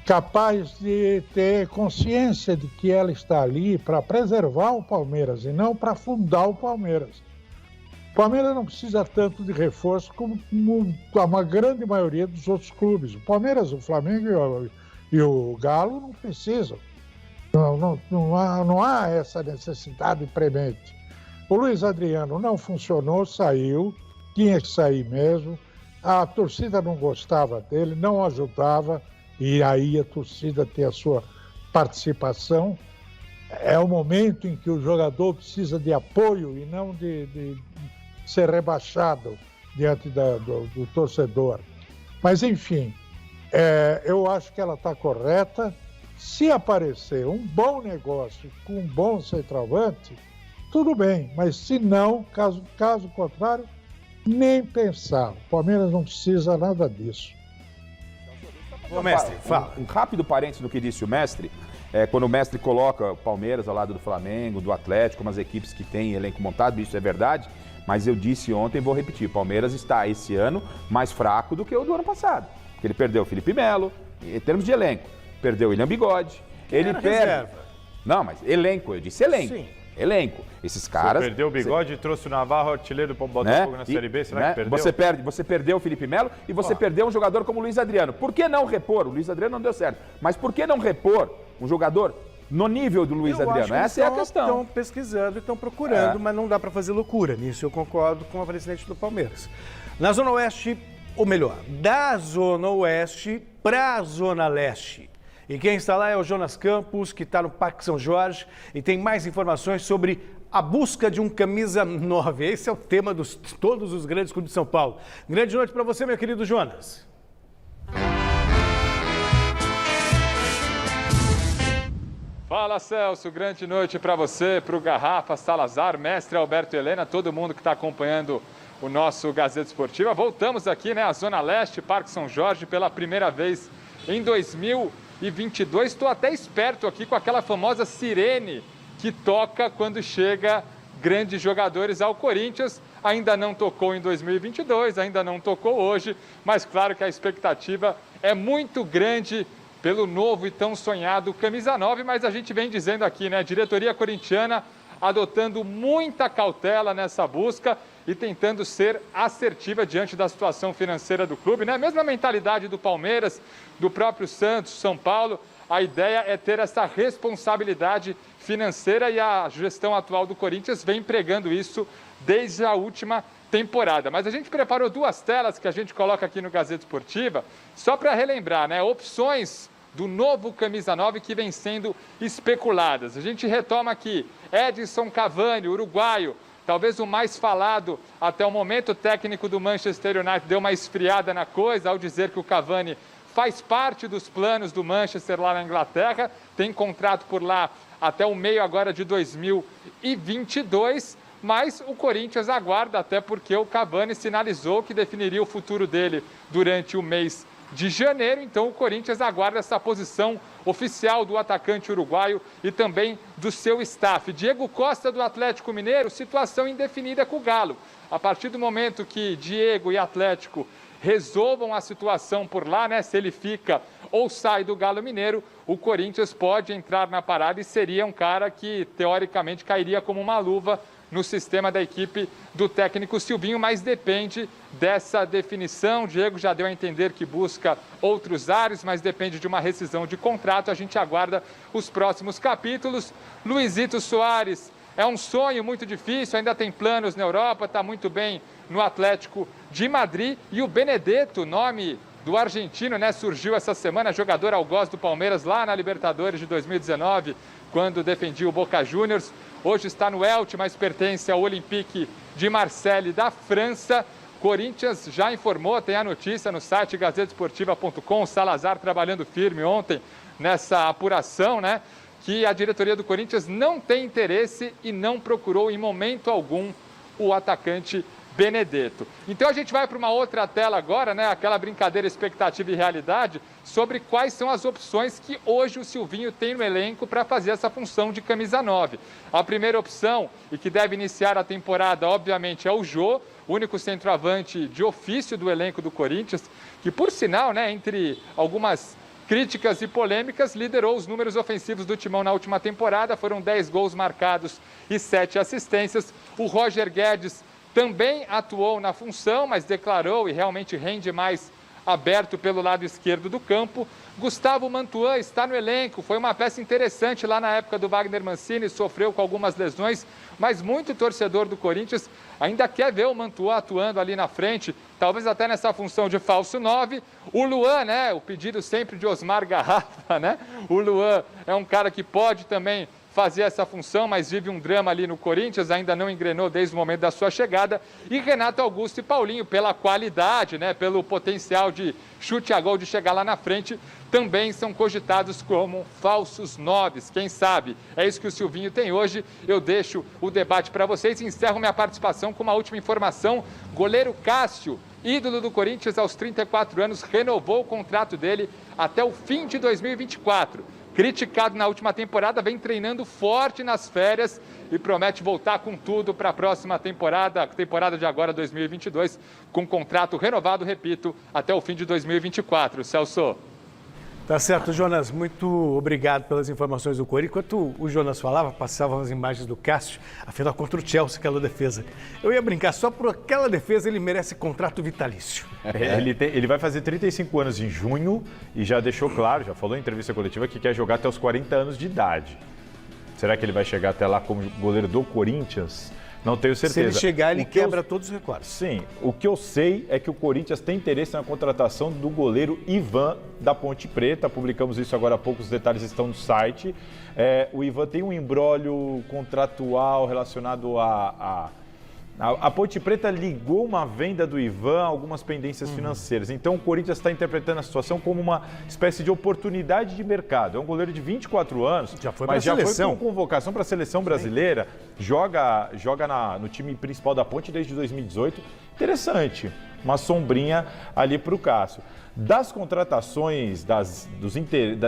capaz de ter consciência de que ela está ali para preservar o Palmeiras e não para afundar o Palmeiras. O Palmeiras não precisa tanto de reforço como uma grande maioria dos outros clubes. O Palmeiras, o Flamengo e o Galo não precisam. Não há essa necessidade premente. O Luiz Adriano não funcionou, saiu, tinha que sair mesmo. A torcida não gostava dele, não ajudava, e aí a torcida tem a sua participação. É o momento em que o jogador precisa de apoio e não de ser rebaixado diante do torcedor. Mas, enfim, eu acho que ela está correta. Se aparecer um bom negócio com um bom centroavante, tudo bem, mas se não, caso contrário, nem pensar. O Palmeiras não precisa nada disso. Ô, mestre, fala. Um rápido parênteses do que disse o mestre. Quando o mestre coloca o Palmeiras ao lado do Flamengo, do Atlético, umas equipes que têm elenco montado, isso é verdade, mas eu disse ontem, vou repetir, o Palmeiras está esse ano mais fraco do que o do ano passado. Porque ele perdeu o Felipe Melo, em termos de elenco. Perdeu o William Bigode. Ele perde. Reserva. Não, mas elenco, eu disse elenco. Sim. Elenco. Esses caras. Você perdeu o Bigode e trouxe o Navarro, artilheiro do Botafogo na Série B. Será que perdeu? Você perdeu o Felipe Melo e você perdeu um jogador como o Luiz Adriano. Por que não repor? O Luiz Adriano não deu certo. Mas por que não repor um jogador no nível do Luiz Adriano? Essa é a questão. Estão pesquisando e estão procurando, mas não dá para fazer loucura. Nisso eu concordo com a presidente do Palmeiras. Na Zona Oeste, ou melhor, da Zona Oeste para a Zona Leste. E quem está lá é o Jonas Campos, que está no Parque São Jorge e tem mais informações sobre a busca de um camisa 9. Esse é o tema de todos os grandes clubes de São Paulo. Grande noite para você, meu querido Jonas. Fala, Celso. Grande noite para você, para o Garrafa, Salazar, mestre Alberto Helena, todo mundo que está acompanhando o nosso Gazeta Esportiva. Voltamos aqui, à Zona Leste, Parque São Jorge, pela primeira vez em 2022. Estou até esperto aqui com aquela famosa sirene que toca quando chega grandes jogadores ao Corinthians. Ainda não tocou em 2022, ainda não tocou hoje, mas claro que a expectativa é muito grande pelo novo e tão sonhado camisa 9, mas a gente vem dizendo aqui, a diretoria corintiana adotando muita cautela nessa busca e tentando ser assertiva diante da situação financeira do clube, A mesma mentalidade do Palmeiras, do próprio Santos, São Paulo. A ideia é ter essa responsabilidade financeira e a gestão atual do Corinthians vem pregando isso desde a última temporada. Mas a gente preparou duas telas que a gente coloca aqui no Gazeta Esportiva, só para relembrar, opções do novo camisa 9 que vem sendo especuladas. A gente retoma aqui Edinson Cavani, uruguaio, talvez o mais falado até o momento. O técnico do Manchester United deu uma esfriada na coisa ao dizer que o Cavani faz parte dos planos do Manchester lá na Inglaterra, tem contrato por lá até o meio agora de 2022, mas o Corinthians aguarda, até porque o Cavani sinalizou que definiria o futuro dele durante o mês de janeiro. Então o Corinthians aguarda essa posição oficial do atacante uruguaio e também do seu staff. Diego Costa do Atlético Mineiro, situação indefinida com o Galo. A partir do momento que Diego e Atlético resolvam a situação por lá, né? Se ele fica ou sai do Galo Mineiro, o Corinthians pode entrar na parada e seria um cara que, teoricamente, cairia como uma luva no sistema da equipe do técnico Silvinho, mas depende dessa definição. Diego já deu a entender que busca outros ares, mas depende de uma rescisão de contrato. A gente aguarda os próximos capítulos. Luizito Soares é um sonho muito difícil, ainda tem planos na Europa, está muito bem no Atlético de Madrid. E o Benedetto, nome do argentino, né, surgiu essa semana, jogador algoz do Palmeiras lá na Libertadores de 2019, quando defendia o Boca Juniors. Hoje está no Elche, mas pertence ao Olympique de Marseille da França. Corinthians já informou, tem a notícia no site gazetesportiva.com, Salazar trabalhando firme ontem nessa apuração, né, que a diretoria do Corinthians não tem interesse e não procurou em momento algum o atacante Benedetto. Então a gente vai para uma outra tela agora, né, aquela brincadeira expectativa e realidade, sobre quais são as opções que hoje o Silvinho tem no elenco para fazer essa função de camisa 9. A primeira opção, e que deve iniciar a temporada, obviamente, é o Jô, único centroavante de ofício do elenco do Corinthians, que por sinal, né, entre algumas críticas e polêmicas, liderou os números ofensivos do Timão na última temporada, foram 10 gols marcados e 7 assistências. O Roger Guedes também atuou na função, mas declarou e realmente rende mais aberto pelo lado esquerdo do campo. Gustavo Mantuan está no elenco, foi uma peça interessante lá na época do Wagner Mancini, sofreu com algumas lesões, mas muito torcedor do Corinthians ainda quer ver o Mantuan atuando ali na frente, talvez até nessa função de falso 9. O Luan, né, o pedido sempre de Osmar Garrafa, né? O Luan é um cara que pode também fazer essa função, mas vive um drama ali no Corinthians, ainda não engrenou desde o momento da sua chegada. E Renato Augusto e Paulinho, pela qualidade, né, pelo potencial de chute a gol, de chegar lá na frente, também são cogitados como falsos 9. Quem sabe? É isso que o Silvinho tem hoje. Eu deixo o debate para vocês e encerro minha participação com uma última informação. Goleiro Cássio, ídolo do Corinthians aos 34 anos, renovou o contrato dele até o fim de 2024. Criticado na última temporada, vem treinando forte nas férias e promete voltar com tudo para a próxima temporada, temporada de agora 2022, com contrato renovado, repito, até o fim de 2024. Celso. Tá certo, Jonas. Muito obrigado pelas informações do Corinthians. Enquanto o Jonas falava, passavam as imagens do Cássio, afinal contra o Chelsea, aquela defesa. Eu ia brincar, só por aquela defesa ele merece contrato vitalício. Ele vai fazer 35 anos em junho e já deixou claro, já falou em entrevista coletiva que quer jogar até os 40 anos de idade. Será que ele vai chegar até lá como goleiro do Corinthians? Não tenho certeza. Se ele chegar, ele quebra todos os recordes. Sim. O que eu sei é que o Corinthians tem interesse na contratação do goleiro Ivan da Ponte Preta. Publicamos isso agora há pouco, os detalhes estão no site. O Ivan tem um imbróglio contratual relacionado a Ponte Preta ligou uma venda do Ivan a algumas pendências financeiras. Então o Corinthians está interpretando a situação como uma espécie de oportunidade de mercado. É um goleiro de 24 anos, mas já foi com convocação para a seleção brasileira. Joga no time principal da Ponte desde 2018. Interessante, uma sombrinha ali para o Cássio. Das contratações, das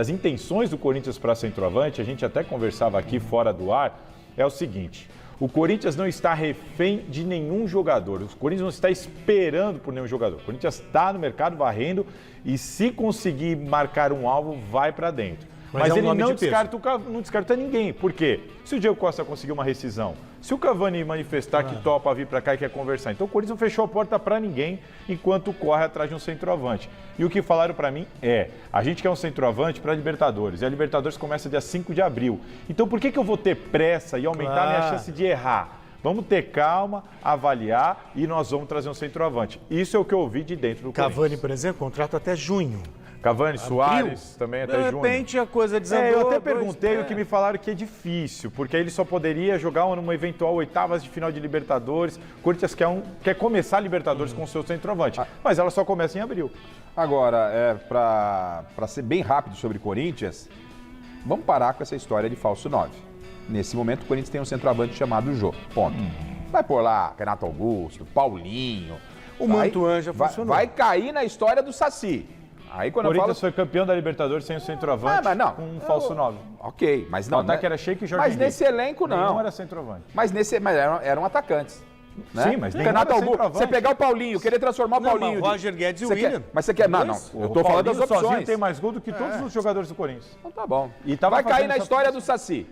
intenções do Corinthians para centroavante, a gente até conversava aqui fora do ar, é o seguinte: o Corinthians não está refém de nenhum jogador. O Corinthians não está esperando por nenhum jogador. O Corinthians está no mercado varrendo e, se conseguir marcar um alvo, vai para dentro. Mas ele não descarta ninguém. Por quê? Se o Diego Costa conseguir uma rescisão, se o Cavani manifestar que topa vir para cá e quer conversar, então o Corinthians não fechou a porta para ninguém enquanto corre atrás de um centroavante. E o que falaram para mim a gente quer um centroavante para a Libertadores, e a Libertadores começa dia 5 de abril. Então por que eu vou ter pressa e aumentar a minha chance de errar? Vamos ter calma, avaliar e nós vamos trazer um centroavante. Isso é o que eu ouvi de dentro do Corinthians. Cavani, por exemplo, contrato até junho. Cavani, Soares, também até junho. De repente a coisa desandou. Eu até perguntei, o que me falaram que é difícil, porque aí ele só poderia jogar numa eventual oitavas de final de Libertadores. O Corinthians quer começar a Libertadores com o seu centroavante, mas ela só começa em abril. Agora, para ser bem rápido sobre Corinthians, vamos parar com essa história de falso 9. Nesse momento, o Corinthians tem um centroavante chamado Jô, ponto. Vai por lá Renato Augusto, Paulinho. O Mantuan já funcionou. Vai cair na história do Saci. Aí quando o eu falo... Corinthians foi campeão da Libertadores sem o centroavante, mas não, com um falso 9. Ok, mas não... O ataque era Sheik e Jorge Mas Henrique. nesse elenco, não. Não era centroavante. Mas eram atacantes. Né? Sim, mas Renato Augusto, você pegar o Paulinho, querer transformar o Paulinho... Não, Roger Guedes e o William. Mas você quer... Não, eu tô falando das opções. Sozinho tem mais gol do que todos os jogadores do Corinthians. Então tá bom. E vai cair na história do Saci,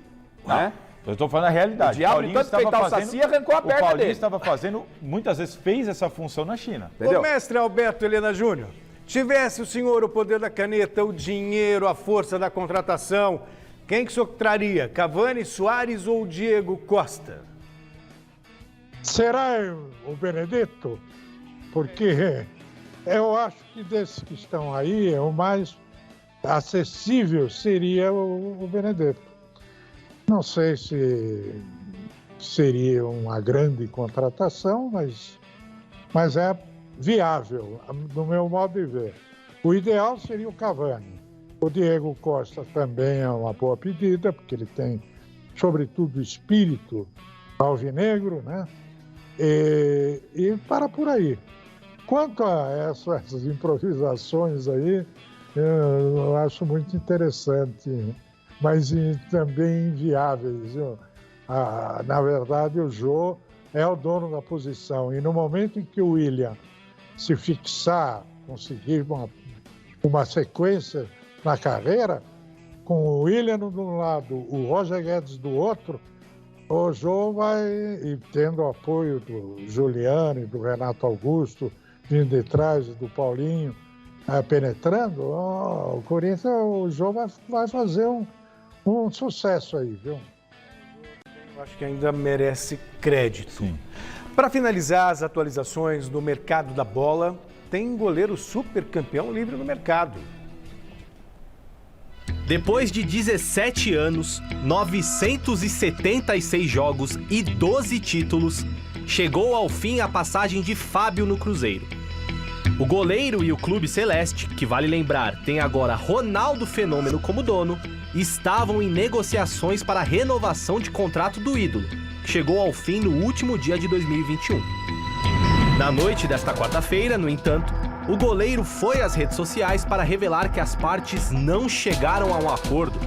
né? Eu estou falando a realidade. O diabo, de tanto peitar o Saci, arrancou a perna dele. O Paulinho estava fazendo, muitas vezes fez essa função na China. Entendeu? O mestre Alberto Helena Júnior, tivesse o senhor o poder da caneta, o dinheiro, a força da contratação, quem que o senhor traria? Cavani, Soares ou Diego Costa? Será o Benedetto? Porque eu acho que desses que estão aí, o mais acessível seria o Benedetto. Não sei se seria uma grande contratação, mas é viável, no meu modo de ver. O ideal seria o Cavani. O Diego Costa também é uma boa pedida, porque ele tem, sobretudo, espírito alvinegro, né? E para por aí. Quanto a essas improvisações aí, eu acho muito interessante, mas também inviáveis. Na verdade, o Jô é o dono da posição. E no momento em que o William se fixar, conseguir uma sequência na carreira, com o William de um lado, o Roger Guedes do outro, o Jô vai, e tendo o apoio do Juliano e do Renato Augusto, vindo de trás do Paulinho, penetrando, o Corinthians, o Jô vai fazer um sucesso aí, viu? Eu acho que ainda merece crédito. Para finalizar as atualizações no mercado da bola, tem goleiro super campeão livre no mercado. Depois de 17 anos, 976 jogos e 12 títulos, chegou ao fim a passagem de Fábio no Cruzeiro. O goleiro e o clube celeste, que vale lembrar, tem agora Ronaldo Fenômeno como dono, estavam em negociações para a renovação de contrato do ídolo, que chegou ao fim no último dia de 2021. Na noite desta quarta-feira, no entanto, o goleiro foi às redes sociais para revelar que as partes não chegaram a um acordo.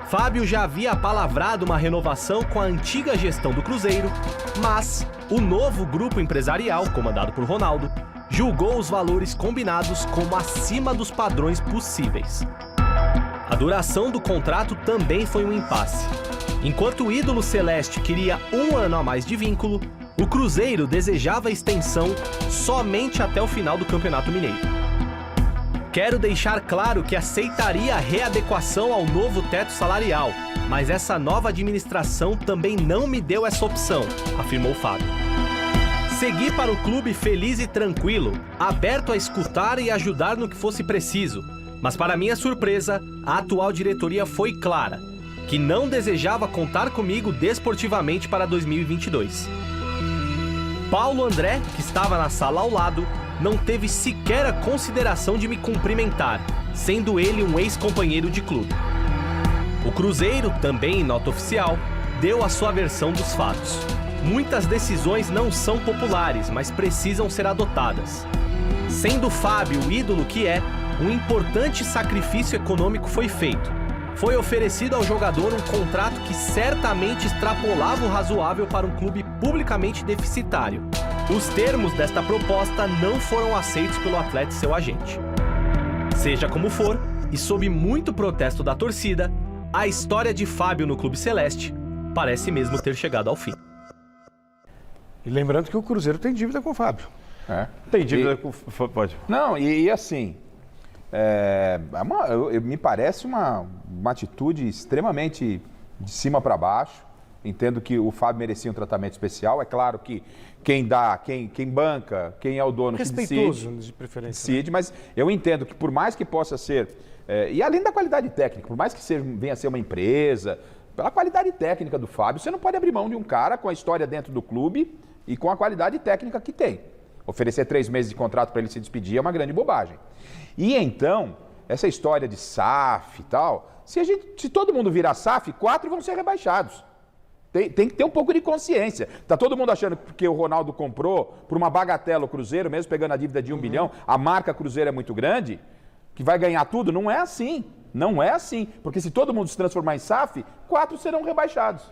Fábio já havia apalavrado uma renovação com a antiga gestão do Cruzeiro, mas o novo grupo empresarial, comandado por Ronaldo, julgou os valores combinados como acima dos padrões possíveis. A duração do contrato também foi um impasse. Enquanto o ídolo celeste queria 1 ano a mais de vínculo, o Cruzeiro desejava a extensão somente até o final do Campeonato Mineiro. Quero deixar claro que aceitaria a readequação ao novo teto salarial, mas essa nova administração também não me deu essa opção, afirmou Fábio. Segui para o clube feliz e tranquilo, aberto a escutar e ajudar no que fosse preciso, mas para minha surpresa, a atual diretoria foi clara, que não desejava contar comigo desportivamente para 2022. Paulo André, que estava na sala ao lado, não teve sequer a consideração de me cumprimentar, sendo ele um ex-companheiro de clube. O Cruzeiro, também em nota oficial, deu a sua versão dos fatos. Muitas decisões não são populares, mas precisam ser adotadas. Sendo Fábio o ídolo que é, um importante sacrifício econômico foi feito. Foi oferecido ao jogador um contrato que certamente extrapolava o razoável para um clube publicamente deficitário. Os termos desta proposta não foram aceitos pelo atleta e seu agente. Seja como for, e sob muito protesto da torcida, a história de Fábio no Clube Celeste parece mesmo ter chegado ao fim. E lembrando que o Cruzeiro tem dívida com o Fábio. Tem dívida com o Fábio, pode. Não, e assim... me parece uma atitude extremamente de cima para baixo. Entendo que o Fábio merecia um tratamento especial. É claro que quem banca, quem é o dono que respeitoso, de preferência. Decide, mas eu entendo que por mais que possa ser, e além da qualidade técnica, por mais que venha a ser uma empresa, pela qualidade técnica do Fábio, você não pode abrir mão de um cara com a história dentro do clube e com a qualidade técnica que tem. Oferecer 3 meses de contrato para ele se despedir é uma grande bobagem. E então, essa história de SAF e tal, se todo mundo virar SAF, 4 vão ser rebaixados. Tem que ter um pouco de consciência. Tá todo mundo achando que o Ronaldo comprou por uma bagatela o Cruzeiro, mesmo pegando a dívida de 1 bilhão, a marca Cruzeiro é muito grande. que vai ganhar tudo. Não é assim. Não é assim. Porque se todo mundo se transformar em SAF, 4 serão rebaixados.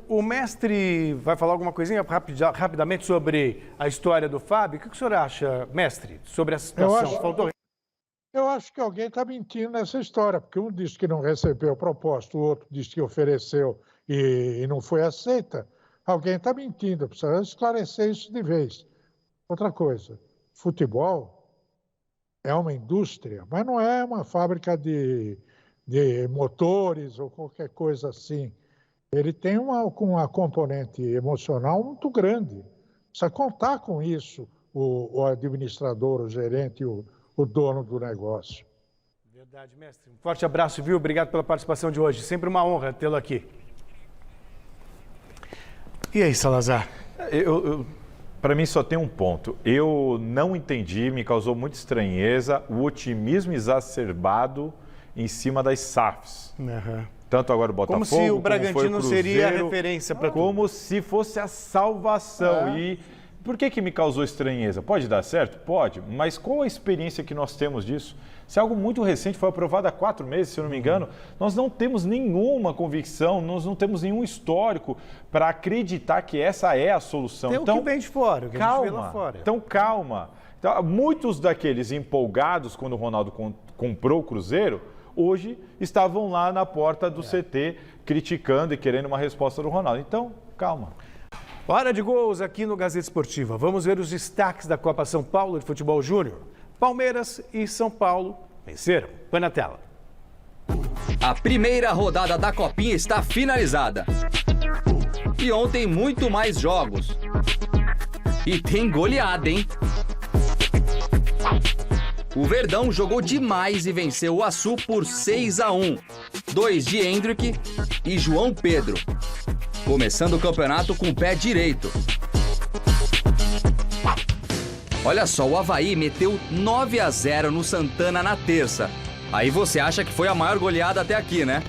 O mestre vai falar alguma coisinha rapidamente sobre a história do Fábio? O que o senhor acha, mestre, sobre a situação? Eu acho que alguém está mentindo nessa história, porque um disse que não recebeu a proposta, o outro disse que ofereceu e não foi aceita. Alguém está mentindo, precisa esclarecer isso de vez. Outra coisa, futebol é uma indústria, mas não é uma fábrica de motores ou qualquer coisa assim. Ele tem uma componente emocional muito grande. Precisa contar com isso o administrador, o gerente, o dono do negócio. Verdade, mestre. Um forte abraço, viu? Obrigado pela participação de hoje. Sempre uma honra tê-lo aqui. E aí, Salazar? Para mim só tem um ponto. Eu não entendi, me causou muita estranheza o otimismo exacerbado em cima das SAFs. Uhum. Tanto agora o Botafogo, como se o Bragantino Cruzeiro, seria a referência para como se fosse a salvação. E por que me causou estranheza? Pode dar certo? Pode. Mas qual a experiência que nós temos disso? Se é algo muito recente, foi aprovado há 4 meses, se eu não me engano, nós não temos nenhuma convicção, nós não temos nenhum histórico para acreditar que essa é a solução. Tem o que vem de fora, o que a gente vê lá fora. Então, calma. Então, muitos daqueles empolgados quando o Ronaldo comprou o Cruzeiro, hoje estavam lá na porta do CT criticando e querendo uma resposta do Ronaldo. Então, calma. Hora de gols aqui no Gazeta Esportiva. Vamos ver os destaques da Copa São Paulo de Futebol Júnior. Palmeiras e São Paulo venceram. Põe na tela. A primeira rodada da Copinha está finalizada. E ontem muito mais jogos. E tem goleada, hein? O Verdão jogou demais e venceu o Açu por 6-1. 2 de Hendrick e João Pedro. Começando o campeonato com o pé direito. Olha só, o Avaí meteu 9-0 no Santana na terça. Aí você acha que foi a maior goleada até aqui, né?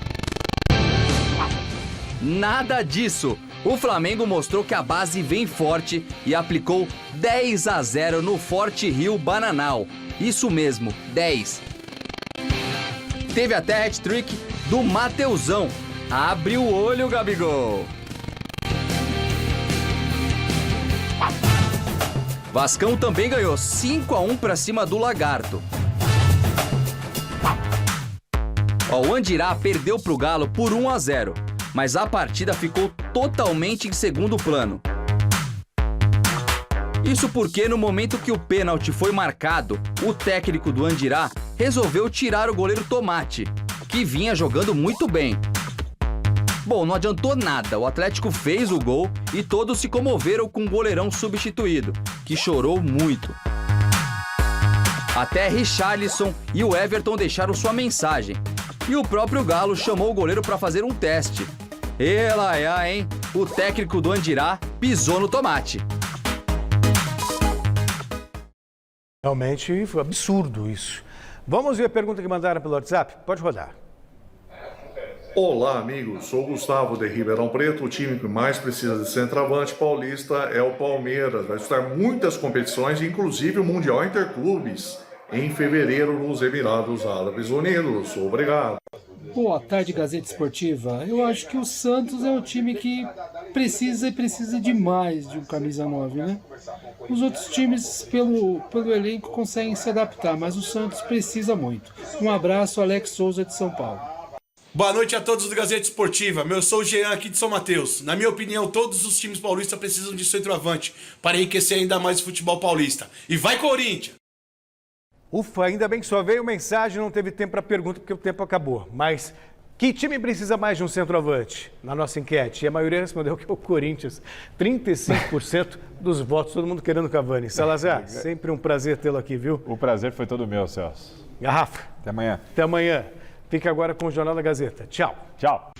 Nada disso. O Flamengo mostrou que a base vem forte e aplicou 10-0 no Forte Rio Bananal. Isso mesmo, 10. Teve até hat-trick do Mateuzão. Abre o olho, Gabigol. Vascão também ganhou 5-1 para cima do Lagarto. O Andirá perdeu para o Galo por 1-0, mas a partida ficou totalmente em segundo plano. Isso porque no momento que o pênalti foi marcado, o técnico do Andirá resolveu tirar o goleiro Tomate, que vinha jogando muito bem. Bom, não adiantou nada, o Atlético fez o gol e todos se comoveram com o goleirão substituído, que chorou muito. Até Richarlison e o Everton deixaram sua mensagem. E o próprio Galo chamou o goleiro para fazer um teste. Ela, hein? O técnico do Andirá pisou no tomate. Realmente foi absurdo isso. Vamos ver a pergunta que mandaram pelo WhatsApp? Pode rodar. Olá, amigos. Sou o Gustavo de Ribeirão Preto. O time que mais precisa de centroavante paulista é o Palmeiras. Vai disputar muitas competições, inclusive o Mundial Interclubes, em fevereiro nos Emirados Árabes Unidos. Obrigado. Boa tarde, Gazeta Esportiva. Eu acho que o Santos é um time que precisa demais de um camisa 9, né? Os outros times, pelo elenco, conseguem se adaptar, mas o Santos precisa muito. Um abraço, Alex Souza de São Paulo. Boa noite a todos do Gazeta Esportiva. Eu sou o Jean aqui de São Mateus. Na minha opinião, todos os times paulistas precisam de centroavante para enriquecer ainda mais o futebol paulista. E vai, Corinthians! Ufa, ainda bem que só veio mensagem, não teve tempo para pergunta porque o tempo acabou. Mas que time precisa mais de um centroavante? Na nossa enquete, e a maioria respondeu que é o Corinthians. 35% dos votos, todo mundo querendo Cavani. Salazar, sempre um prazer tê-lo aqui, viu? O prazer foi todo meu, Celso. Garrafa. Até amanhã. Até amanhã. Fique agora com o Jornal da Gazeta. Tchau. Tchau.